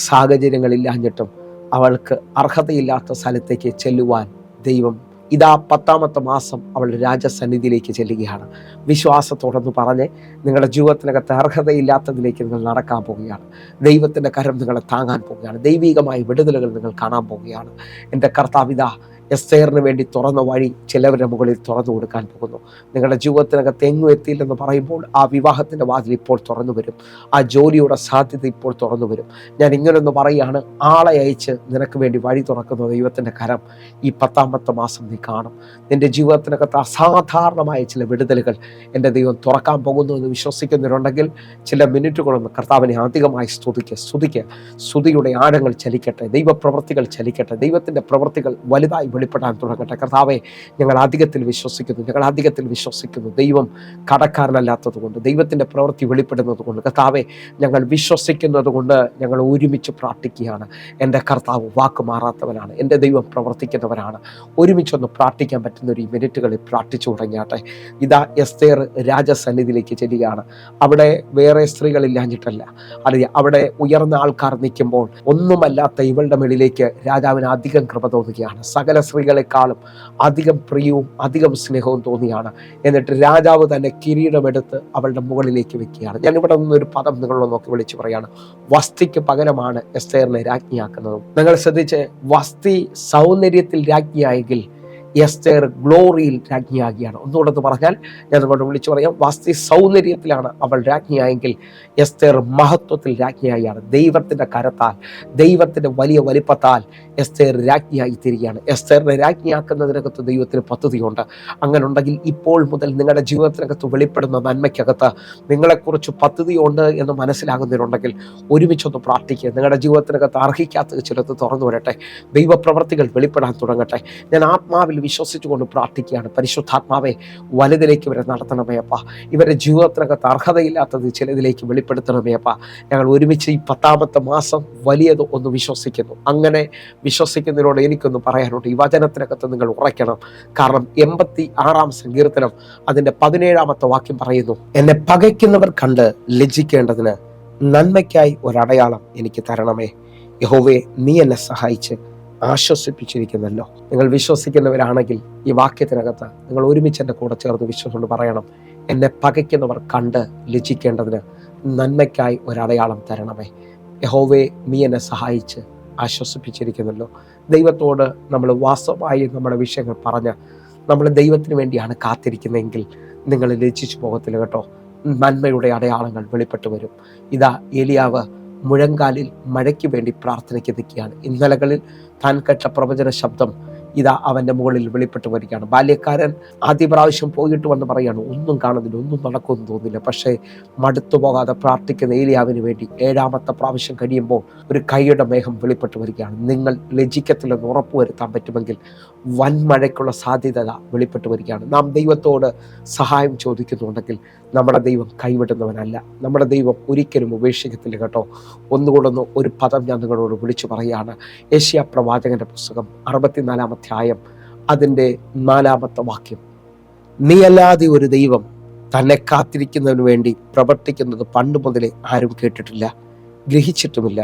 സാഹചര്യങ്ങളില്ലാഞ്ഞിട്ടും അവൾക്ക് അർഹതയില്ലാത്ത സ്ഥലത്തേക്ക് ചെല്ലുവാൻ ദൈവം ഇതാ 10-ാമത്തെ മാസം അവൾ രാജസന്നിധിയിലേക്ക് ചെല്ലുകയാണ്. വിശ്വാസത്തോടെന്ന് പറഞ്ഞ് നിങ്ങളുടെ ജീവിതത്തിനകത്ത് അർഹതയില്ലാത്തതിലേക്ക് നിങ്ങൾ നടക്കാൻ പോവുകയാണ്. ദൈവത്തിൻ്റെ കരം നിങ്ങളെ താങ്ങാൻ പോവുകയാണ്. ദൈവികമായ വിടുതലുകൾ നിങ്ങൾ കാണാൻ പോവുകയാണ്. എൻ്റെ കർത്താവിതാ എസ്തേറിന് വേണ്ടി തുറന്ന വഴി ചിലവരുടെ മുകളിൽ തുറന്നു കൊടുക്കാൻ പോകുന്നു. നിങ്ങളുടെ ജീവിതത്തിനകത്ത് എങ്ങും എത്തിയില്ലെന്ന് പറയുമ്പോൾ ആ വിവാഹത്തിൻ്റെ വാതിൽ ഇപ്പോൾ തുറന്നു വരും. ആ ജോലിയുടെ സാധ്യത ഇപ്പോൾ തുറന്നു വരും. ഞാൻ ഇങ്ങനൊന്ന് പറയുകയാണ്, ആളെ അയച്ച് നിനക്ക് വേണ്ടി വഴി തുറക്കുന്ന ദൈവത്തിൻ്റെ കരം ഈ 10-ാമത്തെ മാസം നീ കാണും. നിൻ്റെ ജീവിതത്തിനകത്ത് അസാധാരണമായ ചില വിടുതലുകൾ എൻ്റെ ദൈവം തുറക്കാൻ പോകുന്നു എന്ന് വിശ്വസിക്കുന്നവരുണ്ടെങ്കിൽ ചില മിനിറ്റുകളൊന്ന് കർത്താവിനെ അധികമായി സ്തുതിക്കുക. സ്തുതിയുടെ ആഴങ്ങൾ ചലിക്കട്ടെ, ദൈവപ്രവൃത്തികൾ ചലിക്കട്ടെ, ദൈവത്തിൻ്റെ പ്രവൃത്തികൾ വലുതായി വെളിപ്പെടാൻ തുടങ്ങട്ടെ. കർത്താവെ, ഞങ്ങൾ അധികത്തിൽ വിശ്വസിക്കുന്നു. ദൈവം കടക്കാരനല്ലാത്തത് കൊണ്ട്, ദൈവത്തിൻ്റെ പ്രവൃത്തി വെളിപ്പെടുന്നത് കൊണ്ട്, കർത്താവെ ഞങ്ങൾ വിശ്വസിക്കുന്നത് കൊണ്ട് ഞങ്ങൾ ഒരുമിച്ച് പ്രാർത്ഥിക്കുകയാണ്. എൻ്റെ കർത്താവ് വാക്ക് മാറാത്തവനാണ്, എൻ്റെ ദൈവം പ്രവർത്തിക്കുന്നവരാണ്. ഒരുമിച്ചൊന്ന് പ്രാർത്ഥിക്കാൻ പറ്റുന്ന ഒരു മിനിറ്റുകളിൽ പ്രാർത്ഥിച്ചു തുടങ്ങിയാട്ടെ. ഇതാ എസ്തേർ രാജസന്നിധിയിലേക്ക് ചെല്ലുകയാണ്. അവിടെ വേറെ സ്ത്രീകളില്ലാഞ്ഞിട്ടല്ല, അല്ലെങ്കിൽ അവിടെ ഉയർന്ന ആൾക്കാർ നിൽക്കുമ്പോൾ ഒന്നുമല്ലാത്ത ഇവളുടെ മേളിലേക്ക് രാജാവിന് അധികം കൃപ തോന്നുകയാണ്. സകല സ്ത്രീകളെക്കാളും അധികം പ്രിയവും അധികം സ്നേഹവും തോന്നിയാണ്. എന്നിട്ട് രാജാവ് തന്നെ കിരീടമെടുത്ത് അവളുടെ മുകളിലേക്ക് വെക്കുകയാണ്. ഞാനിവിടെ നിന്നൊരു പദം നിങ്ങളെ നോക്കി വിളിച്ചു പറയാണ്, വസ്തിക്ക് പകരമാണ് എസ്തേറിനെ രാജ്ഞിയാക്കുന്നത്. നിങ്ങൾ ശ്രദ്ധിച്ച്, വസ്തി സൗന്ദര്യത്തിൽ രാജ്ഞിയായെങ്കിൽ എസ്തേർ ഗ്ലോറിയിൽ രാജ്ഞിയാകിയാണ്. ഒന്നുകൂടെ പറഞ്ഞാൽ ഞാൻ നിങ്ങളോട് വിളിച്ചു പറയാം, വാസ്തവ സൗന്ദര്യത്തിലാണ് അവൾ രാജ്ഞിയായെങ്കിൽ എസ്തേർ മഹത്വത്തിൽ രാജ്ഞിയായാണ്. ദൈവത്തിൻ്റെ കരത്താൽ, ദൈവത്തിൻ്റെ വലിയ വലിപ്പത്താൽ എസ്തേർ രാജ്ഞിയായി തീരുകയാണ്. എസ്തേറിനെ രാജ്ഞിയാക്കുന്നതിനകത്ത് ദൈവത്തിന് പദ്ധതിയുണ്ട്. അങ്ങനെ ഉണ്ടെങ്കിൽ ഇപ്പോൾ മുതൽ നിങ്ങളുടെ ജീവിതത്തിനകത്ത് വെളിപ്പെടുന്ന നന്മയ്ക്കകത്ത് നിങ്ങളെക്കുറിച്ച് പദ്ധതിയുണ്ട് എന്ന് മനസ്സിലാകുന്നതിനുണ്ടെങ്കിൽ ഒരുമിച്ചൊന്ന് പ്രാർത്ഥിക്കുക. നിങ്ങളുടെ ജീവിതത്തിനകത്ത് അർഹിക്കാത്ത ചിലത് തുറന്നു വരട്ടെ, ദൈവപ്രവർത്തികൾ വെളിപ്പെടാൻ തുടങ്ങട്ടെ. ഞാൻ ആത്മാവിൽ വിശ്വസിച്ചുകൊണ്ട് പ്രാർത്ഥിക്കുകയാണ്. പരിശുദ്ധാത്മാവെ, വലുതിലേക്ക് ഇവരെ നടത്തണമേ അപ്പ. ഇവരുടെ ജീവിതത്തിനകത്ത് അർഹതയില്ലാത്തത് ചിലതിലേക്ക് വെളിപ്പെടുത്തണമേ അപ്പ. ഞങ്ങൾ ഒരുമിച്ച് ഈ 10ാമത്തെ മാസം വലിയത് ഒന്ന് വിശ്വസിക്കുന്നു. അങ്ങനെ വിശ്വസിക്കുന്നതിനോട് എനിക്കൊന്ന് പറയാനുണ്ട്. ഈ വചനത്തിനകത്ത് നിങ്ങൾ ഉറയ്ക്കണം. കാരണം 86-ാം സങ്കീർത്തനം അതിൻ്റെ 17-ാമത്തെ വാക്യം പറയുന്നു, എന്നെ പകയ്ക്കുന്നവർ കണ്ട് ലജ്ജിക്കേണ്ടതിന് നന്മയ്ക്കായി ഒരടയാളം എനിക്ക് തരണമേ. യഹോവേ, നീ എന്നെ സഹായിച്ച് ആശ്വസിപ്പിച്ചിരിക്കുന്നല്ലോ. നിങ്ങൾ വിശ്വസിക്കുന്നവരാണെങ്കിൽ ഈ വാക്യത്തിനകത്ത് നിങ്ങൾ ഒരുമിച്ച് എൻ്റെ കൂടെ ചേർന്ന് വിശ്വസിച്ചുകൊണ്ട് പറയണം, എന്നെ പകയ്ക്കുന്നവർ കണ്ട് ലജ്ജിക്കേണ്ടതിന് നന്മയ്ക്കായി ഒരടയാളം തരണമേ. യഹോവേ, നീ എന്നെ സഹായിച്ച് ആശ്വസിപ്പിച്ചിരിക്കുന്നല്ലോ. ദൈവത്തോട് നമ്മൾ വാസ്തവമായി നമ്മുടെ വിഷയങ്ങൾ പറഞ്ഞ് നമ്മൾ ദൈവത്തിന് വേണ്ടിയാണ് കാത്തിരിക്കുന്നതെങ്കിൽ നിങ്ങൾ ലജ്ജിച്ചു പോകത്തില്ല കേട്ടോ. നന്മയുടെ അടയാളങ്ങൾ വെളിപ്പെട്ടു വരും. ഇതാ ഏലിയാവ് മുഴങ്കാലിൽ മഴയ്ക്ക് വേണ്ടി പ്രാർത്ഥനയ്ക്ക് നിൽക്കുകയാണ്. ഇന്നലകളിൽ താൻ കേട്ട പ്രവചന ശബ്ദം ഇതാ അവൻ്റെ മുകളിൽ വെളിപ്പെട്ട് വരികയാണ്. ബാല്യക്കാരൻ ആദ്യ പ്രാവശ്യം പോയിട്ട് വന്ന് പറയാണ്, ഒന്നും കാണുന്നില്ല, ഒന്നും നടക്കുമെന്ന് തോന്നുന്നില്ല. പക്ഷേ മടുത്തു പോകാതെ പ്രാർത്ഥിക്കുന്ന ഏലിയാവിന് വേണ്ടി 7ാമത്തെ പ്രാവശ്യം കഴിയുമ്പോൾ ഒരു കൈയുടെ മേഘം വെളിപ്പെട്ട് വരികയാണ്. നിങ്ങൾ ലജ്ജിക്കത്തില്ലെന്ന് ഉറപ്പുവരുത്താൻ പറ്റുമെങ്കിൽ വൻമഴയ്ക്കുള്ള സാധ്യത വെളിപ്പെട്ട് വരികയാണ്. നാം ദൈവത്തോട് സഹായം ചോദിക്കുന്നുണ്ടെങ്കിൽ നമ്മുടെ ദൈവം കൈവിടുന്നവനല്ല. നമ്മുടെ ദൈവം ഒരിക്കലും ഉപേക്ഷിക്കത്തില്ല കേട്ടോ. ഒന്നുകൂടൊന്ന് ഒരു പദം ഞാൻ നിങ്ങളോട് വിളിച്ചു പറയുകയാണ്. യെശയ്യാ പ്രവാചകന്റെ പുസ്തകം 64-ാം അധ്യായം അതിൻ്റെ 4-ാമത്തെ വാക്യം, നീയല്ലാതെ ഒരു ദൈവം തന്നെ കാത്തിരിക്കുന്നതിന് വേണ്ടി പ്രവർത്തിക്കുന്നത് പണ്ട് മുതലേ ആരും കേട്ടിട്ടില്ല, ഗ്രഹിച്ചിട്ടുമില്ല,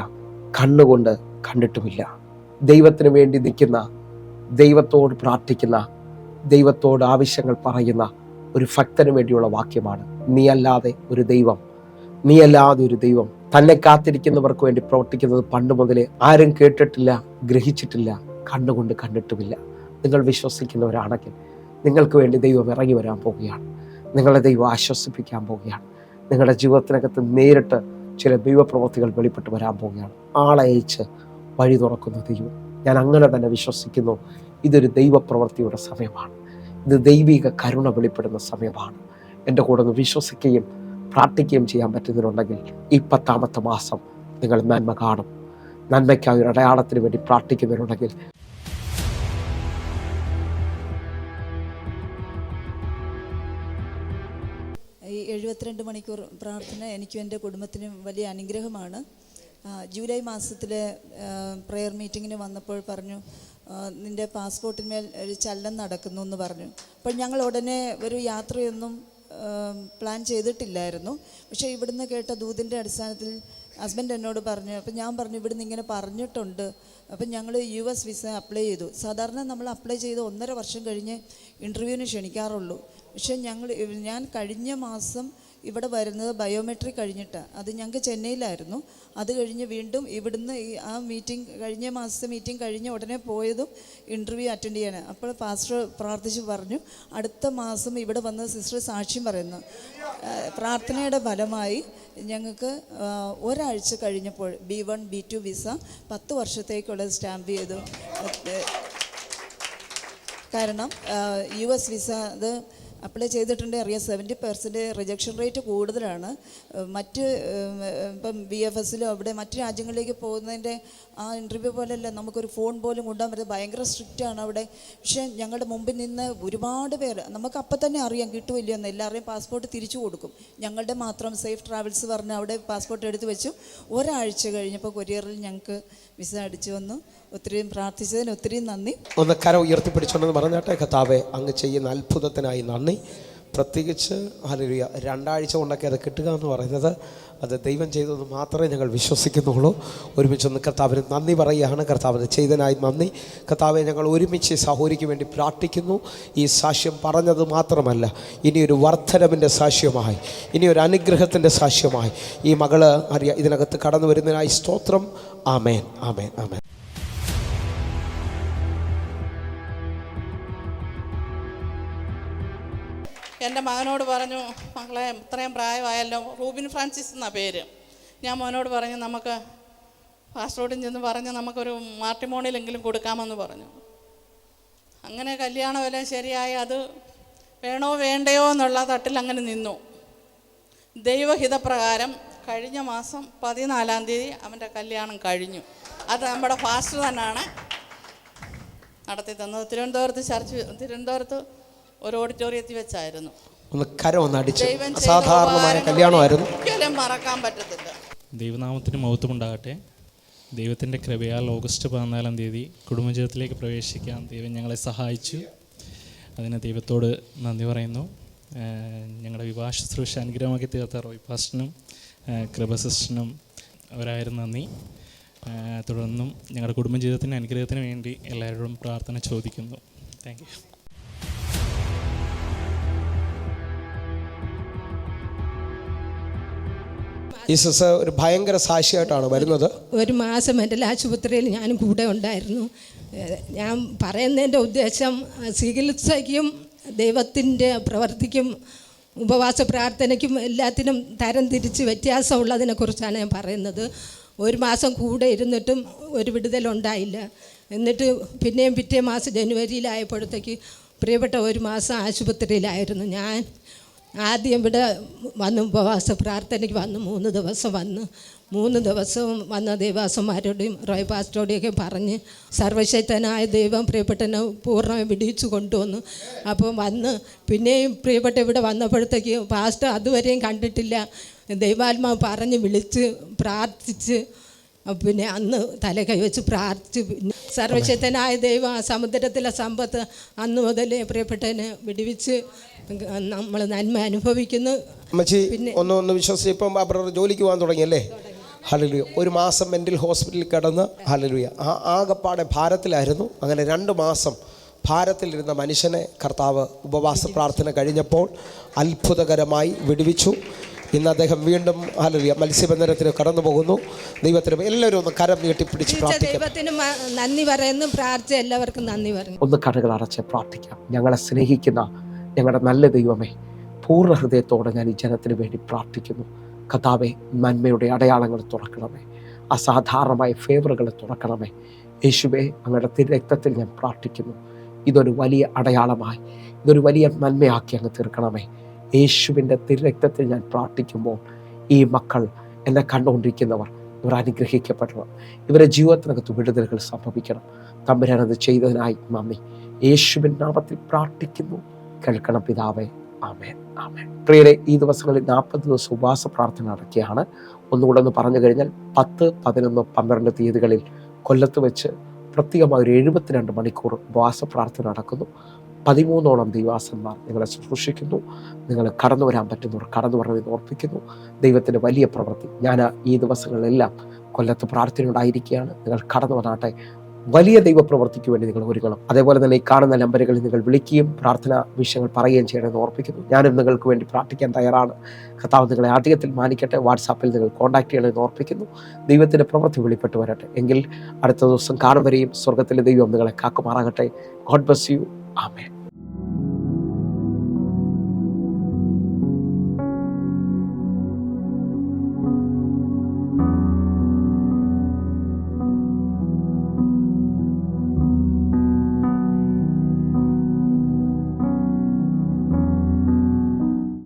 കണ്ണുകൊണ്ട് കണ്ടിട്ടുമില്ല. ദൈവത്തിന് വേണ്ടി നിൽക്കുന്ന, ദൈവത്തോട് പ്രാർത്ഥിക്കുന്ന, ദൈവത്തോട് ആവശ്യങ്ങൾ പറയുന്ന ഒരു ഭക്തന് വേണ്ടിയുള്ള വാക്യമാണ്. നീയല്ലാതെ ഒരു ദൈവം, നീയല്ലാതെ ഒരു ദൈവം തന്നെ കാത്തിരിക്കുന്നവർക്ക് വേണ്ടി പ്രവർത്തിക്കുന്നത് പണ്ട് മുതലേ ആരും കേട്ടിട്ടില്ല, ഗ്രഹിച്ചിട്ടില്ല, കണ്ണുകൊണ്ട് കണ്ടിട്ടുമില്ല. നിങ്ങൾ വിശ്വസിക്കുന്നവരാണെങ്കിൽ നിങ്ങൾക്ക് വേണ്ടി ദൈവം ഇറങ്ങി വരാൻ പോവുകയാണ്. നിങ്ങളെ ദൈവം ആശ്വസിപ്പിക്കാൻ പോവുകയാണ്. നിങ്ങളുടെ ജീവിതത്തിനകത്ത് നേരിട്ട് ചില ദൈവപ്രവൃത്തികൾ വെളിപ്പെട്ട് വരാൻ പോവുകയാണ്. ആളയച്ച് വഴി തുറക്കുന്ന ദൈവം, ഞാൻ അങ്ങനെ തന്നെ വിശ്വസിക്കുന്നു. ഇതൊരു ദൈവപ്രവൃത്തിയുടെ സമയമാണ്. ഇത് ദൈവിക കരുണ വെളിപ്പെടുന്ന സമയമാണ്. എൻ്റെ കൂടെ ഒന്ന് വിശ്വസിക്കുകയും പ്രാർത്ഥിക്കുകയും ചെയ്യാൻ പറ്റുന്നതിനുണ്ടെങ്കിൽ ഈ 10ാമത്തെ മാസം നിങ്ങൾ നന്മ കാണും. നന്മയ്ക്കായി ഒരു അടയാളത്തിന് വേണ്ടി പ്രാർത്ഥിക്കുന്നതിനുണ്ടെങ്കിൽ ഈ 72 മണിക്കൂർ പ്രാർത്ഥന എനിക്കും എൻ്റെ കുടുംബത്തിനും വലിയ അനുഗ്രഹമാണ്. ജൂലൈ മാസത്തിലെ പ്രെയർ മീറ്റിങ്ങിന് വന്നപ്പോൾ പറഞ്ഞു, നിൻ്റെ പാസ്പോർട്ടിന്മേൽ ഒരു ചലനം നടക്കുന്നു എന്ന് പറഞ്ഞു. അപ്പോൾ ഞങ്ങൾ ഉടനെ ഒരു യാത്രയൊന്നും പ്ലാൻ ചെയ്തിട്ടില്ലായിരുന്നു. പക്ഷേ ഇവിടുന്ന് കേട്ട ദൂതിൻ്റെ അടിസ്ഥാനത്തിൽ ഹസ്ബൻഡ് എന്നോട് പറഞ്ഞു. അപ്പം ഞാൻ പറഞ്ഞു, ഇവിടുന്ന് ഇങ്ങനെ പറഞ്ഞിട്ടുണ്ട്. അപ്പം ഞങ്ങൾ US വിസ അപ്ലൈ ചെയ്തു. സാധാരണ നമ്മൾ അപ്ലൈ ചെയ്ത് 1.5 വർഷം കഴിഞ്ഞ് ഇൻ്റർവ്യൂവിന് ക്ഷണിക്കാറുള്ളൂ. പക്ഷേ ഞാൻ കഴിഞ്ഞ മാസം ഇവിടെ വരുന്നത് ബയോമെട്രിക് കഴിഞ്ഞിട്ടാണ്. അത് ഞങ്ങൾക്ക് ചെന്നൈയിലായിരുന്നു. അത് കഴിഞ്ഞ് വീണ്ടും ഇവിടുന്ന് ആ മീറ്റിംഗ്, കഴിഞ്ഞ മാസത്തെ മീറ്റിംഗ് കഴിഞ്ഞ് ഉടനെ പോയതും ഇൻ്റർവ്യൂ അറ്റൻഡ് ചെയ്യാൻ. അപ്പോൾ പാസ്റ്റർ പ്രാർത്ഥിച്ച് പറഞ്ഞു, അടുത്ത മാസം ഇവിടെ വന്ന് സിസ്റ്റർ സാക്ഷ്യം പറയുന്നു. പ്രാർത്ഥനയുടെ ഫലമായി ഞങ്ങൾക്ക് ഒരാഴ്ച കഴിഞ്ഞപ്പോൾ B1 B2 വിസ 10 വർഷത്തേക്കുള്ളത് സ്റ്റാമ്പ് ചെയ്തു. കാരണം US വിസ അത് അപ്ലൈ ചെയ്തിട്ടുണ്ടെങ്കിൽ അറിയാം, 70% റിജക്ഷൻ റേറ്റ് കൂടുതലാണ്. മറ്റ് ഇപ്പം BFSലോ അവിടെ മറ്റ് രാജ്യങ്ങളിലേക്ക് പോകുന്നതിൻ്റെ ആ ഇൻ്റർവ്യൂ പോലെയല്ല, നമുക്കൊരു ഫോൺ പോലും കൊണ്ടുപോകാൻ പറ്റുന്നത്. ഭയങ്കര സ്ട്രിക്റ്റാണ് അവിടെ. പക്ഷേ ഞങ്ങളുടെ മുമ്പിൽ നിന്ന് ഒരുപാട് പേര്, നമുക്ക് അപ്പം തന്നെ അറിയാം കിട്ടുമില്ല എന്ന്. എല്ലാവരുടെയും പാസ്പോർട്ട് തിരിച്ചു കൊടുക്കും. ഞങ്ങളുടെ മാത്രം സേഫ് ട്രാവൽസ് പറഞ്ഞ് അവിടെ പാസ്പോർട്ട് എടുത്ത് വെച്ചു. ഒരാഴ്ച കഴിഞ്ഞപ്പോൾ കൊറിയറിൽ ഞങ്ങൾക്ക് വിസ അടിച്ചു വന്നു. ഒത്തിരിയും പ്രാർത്ഥിച്ചതിന് ഒത്തിരിയും നന്ദി. ഒന്ന് കര ഉയർത്തിപ്പിടിച്ചോണ്ടെന്ന് പറഞ്ഞാട്ടെ. കർത്താവേ, അങ്ങ് ചെയ്യുന്ന അത്ഭുതത്തിനായി നന്ദി. പ്രത്യേകിച്ച് ഹല്ലേലൂയ 2 ആഴ്ച കൊണ്ടൊക്കെ അത് കിട്ടുക എന്ന് പറയുന്നത് അത് ദൈവം ചെയ്തത് മാത്രമേ ഞങ്ങൾ വിശ്വസിക്കുന്നുള്ളൂ. ഒരുമിച്ചൊന്ന് കർത്താവിന് നന്ദി പറയുകയാണ്. കർത്താവിന് ചെയ്തതിനായി നന്ദി. കർത്താവെ, ഞങ്ങൾ ഒരുമിച്ച് സഹോദരിക്ക് വേണ്ടി പ്രാർത്ഥിക്കുന്നു. ഈ സാക്ഷ്യം പറഞ്ഞത് മാത്രമല്ല, ഇനിയൊരു വർദ്ധനവിൻ്റെ സാക്ഷ്യമായി, ഇനിയൊരു അനുഗ്രഹത്തിൻ്റെ സാക്ഷ്യമായി ഈ മകള് ഇതിനകത്ത് കടന്നു വരുന്നതിനായി സ്തോത്രം. ആമേൻ, ആമേൻ, ആമേൻ. എൻ്റെ മകനോട് പറഞ്ഞു, മകളെ ഇത്രയും പ്രായമായല്ലോ, റൂബിൻ ഫ്രാൻസിസ് എന്നാണ് പേര്. ഞാൻ മോനോട് പറഞ്ഞു, നമുക്ക് പാസ്പോർട്ടിൽ ചെന്ന് പറഞ്ഞ് നമുക്കൊരു മാട്രിമോണിയിലെങ്കിലും കൊടുക്കാമെന്ന് പറഞ്ഞു. അങ്ങനെ കല്യാണമെല്ലാം ശരിയായി. അത് വേണോ വേണ്ടയോ എന്നുള്ള തട്ടിൽ അങ്ങനെ നിന്നു. ദൈവഹിതപ്രകാരം കഴിഞ്ഞ മാസം 14-ാം തീയതി അവൻ്റെ കല്യാണം കഴിഞ്ഞു. അത് നമ്മുടെ ഫാസ്റ്റർ തന്നെയാണ് നടത്തി തന്നത്. തിരുവനന്തപുരത്ത് ഒരു ഓഡിറ്റോറിയത്തിൽ വെച്ചായിരുന്നു. അസാധാരണമായ കല്യാണമായിരുന്നു. ഒരിക്കലും മറക്കാൻ പറ്റത്തില്ല. ദൈവനാമത്തിന് മഹത്വമുണ്ടാകട്ടെ. ദൈവത്തിൻ്റെ കൃപയാൽ ഓഗസ്റ്റ് 14-ാം തീയതി കുടുംബജീവിതത്തിലേക്ക് പ്രവേശിക്കാൻ ദൈവം ഞങ്ങളെ സഹായിച്ചു. അതിന് ദൈവത്തോട് നന്ദി പറയുന്നു. ഞങ്ങളുടെ വിവാഹ ശുശ്രൂഷ അനുഗ്രഹമാക്കി തീർത്ത റോയ് പാസ്റ്ററിനും കൃപ സിസ്റ്ററിനും അവരായിരുന്നു നന്ദി. തുടർന്നും ഞങ്ങളുടെ കുടുംബജീവിതത്തിൻ്റെ അനുഗ്രഹത്തിന് വേണ്ടി എല്ലാവരോടും പ്രാർത്ഥന ചോദിക്കുന്നു. Thank you. ജീസസ് ഒരു ഭയങ്കര സാക്ഷിയായിട്ടാണ് വരുന്നത്. ഒരു മാസം എൻ്റെ ആശുപത്രിയിൽ ഞാനും കൂടെ ഉണ്ടായിരുന്നു. ഞാൻ പറയുന്നതിൻ്റെ ഉദ്ദേശം ചികിത്സയ്ക്കും ദൈവത്തിൻ്റെ പ്രവർത്തിക്കും ഉപവാസ പ്രാർത്ഥനയ്ക്കും എല്ലാത്തിനും തരം തിരിച്ച് വ്യത്യാസമുള്ളതിനെക്കുറിച്ചാണ് ഞാൻ പറയുന്നത്. ഒരു മാസം കൂടെ ഇരുന്നിട്ടും ഒരു വിടുതലുണ്ടായില്ല. എന്നിട്ട് പിന്നെയും പിറ്റേ മാസം ജനുവരിയിലായപ്പോഴത്തേക്ക് പ്രിയപ്പെട്ട ഒരു മാസം ആശുപത്രിയിലായിരുന്നു. ഞാൻ ആദ്യം ഇവിടെ വന്ന് ഉപവാസ പ്രാർത്ഥനയ്ക്ക് വന്ന് 3 ദിവസം വന്ന് 3 ദിവസവും വന്ന ദേവാസന്മാരോടും റോയ് പാസ്റ്ററോടെയൊക്കെ പറഞ്ഞ് സർവശക്തനായ ദൈവം പ്രിയപ്പെട്ടനെ പൂർണ്ണമായി വിടിയിച്ചു കൊണ്ടുവന്നു. അപ്പോൾ വന്ന് പിന്നെയും പ്രിയപ്പെട്ട ഇവിടെ വന്നപ്പോഴത്തേക്ക് പാസ്റ്റർ അതുവരെയും കണ്ടിട്ടില്ല. ദൈവാത്മാവ് പറഞ്ഞ് വിളിച്ച് പ്രാർത്ഥിച്ച് പിന്നെ അന്ന് തല കൈവച്ച് പ്രാർത്ഥിച്ച് സർവശക്തനായ ദൈവം ആ സമുദ്രത്തിലെ സമ്പത്ത് അന്ന് മുതലേ പ്രിയപ്പെട്ടതിനെ വിടുവിച്ച് നമ്മൾ നന്മ അനുഭവിക്കുന്നു. പിന്നെ ഒന്ന് വിശ്വസിച്ച് ഇപ്പം ജോലിക്ക് പോകാൻ തുടങ്ങിയല്ലേ? ഹല്ലേലൂയ. ഒരു മാസം മെൻ്റൽ ഹോസ്പിറ്റലിൽ കിടന്ന് ഹല്ലേലൂയ ആകപ്പാടെ ഭാരത്തിലായിരുന്നു. അങ്ങനെ 2 മാസം ഭാരത്തിലിരുന്ന മനുഷ്യനെ കർത്താവ് ഉപവാസ പ്രാർത്ഥന കഴിഞ്ഞപ്പോൾ അത്ഭുതകരമായി വിടുവിച്ചു. ഇന്ന് അദ്ദേഹം വീണ്ടും ഹല്ലേലൂയ മത്സ്യബന്ധനത്തിന് കടന്നു പോകുന്നു. ദൈവത്തിന് എല്ലാവരും ഒന്ന് കരം നീട്ടിപ്പിടിച്ച് പ്രാർത്ഥിക്കാം. ദൈവത്തിന് നന്ദി പറയുന്നു. പ്രാർത്ഥിച്ച എല്ലാവർക്കും നന്ദി പറയുന്നു. ഒന്ന് കണ്ണുകൾ അടച്ച് പ്രാർത്ഥിക്കാം. ഞങ്ങളെ സ്നേഹിക്കുന്ന ഞങ്ങളുടെ നല്ല ദൈവമേ, പൂർണ്ണ ഹൃദയത്തോടെ ഞാൻ ഈ ജനത്തിന് വേണ്ടി പ്രാർത്ഥിക്കുന്നു. കർത്താവേ, നന്മയുടെ അടയാളങ്ങൾ തുറക്കണമേ, അസാധാരണമായ ഫേവറുകൾ തുറക്കണമേ. യേശുവേ, അങ്ങയുടെ തിരുരക്തത്തിൽ ഞാൻ പ്രാർത്ഥിക്കുന്നു. ഇതൊരു വലിയ അടയാളമായി, ഇതൊരു വലിയ നന്മയാക്കി അങ്ങ് തീർക്കണമേ. യേശുവിൻ്റെ തിരുരക്തത്തിൽ ഞാൻ പ്രാർത്ഥിക്കുമ്പോൾ ഈ മക്കൾ എന്നെ കണ്ടുകൊണ്ടിരിക്കുന്നവർ ഇവർ അനുഗ്രഹിക്കപ്പെടണം. ഇവരുടെ ജീവിതത്തിനകത്ത് വിടുതലുകൾ സംഭവിക്കണം. തമ്പുരാനത് ചെയ്തതിനായി നന്ദി. യേശുവിൻ നാമത്തിൽ പ്രാർത്ഥിക്കുന്നു. കേൾക്കണം പിതാവേ. ആമേൻ, ആമേൻ. പ്രിയരെ, ഈ ദിവസങ്ങളിൽ 40 ദിവസം ഉപവാസ പ്രാർത്ഥന നടക്കുകയാണ്. ഒന്നുകൂടെ ഒന്ന് പറഞ്ഞു കഴിഞ്ഞാൽ 10, 11, 12 തീയതികളിൽ കൊല്ലത്ത് വെച്ച് പ്രത്യേകമായ ഒരു 72 മണിക്കൂർ ഉപവാസ പ്രാർത്ഥന നടക്കുന്നു. 13ഓളം ദൈവാസന്മാർ നിങ്ങളെ ശുശ്രൂഷിക്കുന്നു. നിങ്ങൾ കടന്നു വരാൻ പറ്റുന്നവർ കടന്നു വരണമെന്ന് ഓർപ്പിക്കുന്നു. ദൈവത്തിൻ്റെ വലിയ പ്രവൃത്തി. ഞാൻ ഈ ദിവസങ്ങളിലെല്ലാം കൊല്ലത്ത് പ്രാർത്ഥനയുണ്ടായിരിക്കുകയാണ്. നിങ്ങൾ കടന്നു വന്നാട്ടെ. വലിയ ദൈവപ്രവൃത്തിക്ക് വേണ്ടി നിങ്ങൾ ഒരുങ്ങണം. അതേപോലെ തന്നെ ഈ കാണുന്ന നമ്പറുകളിൽ നിങ്ങൾ വിളിക്കുകയും പ്രാർത്ഥനാ വിഷയങ്ങൾ പറയുകയും ചെയ്യണമെന്ന് ഓർപ്പിക്കുന്നു. ഞാനും നിങ്ങൾക്ക് വേണ്ടി പ്രാർത്ഥിക്കാൻ തയ്യാറാണ്. കർത്താവ് നിങ്ങളെ അധികത്തിൽ മാനിക്കട്ടെ. വാട്സാപ്പിൽ നിങ്ങൾ കോൺടാക്ട് ചെയ്യണമെന്ന് ഓർപ്പിക്കുന്നു. ദൈവത്തിൻ്റെ പ്രവൃത്തി വെളിപ്പെട്ട് വരട്ടെ. എങ്കിൽ അടുത്ത ദിവസം കാണും വരെയും സ്വർഗത്തിലെ ദൈവം നിങ്ങളെ കാക്കുമാറാകട്ടെ. God bless you. ആമേൻ.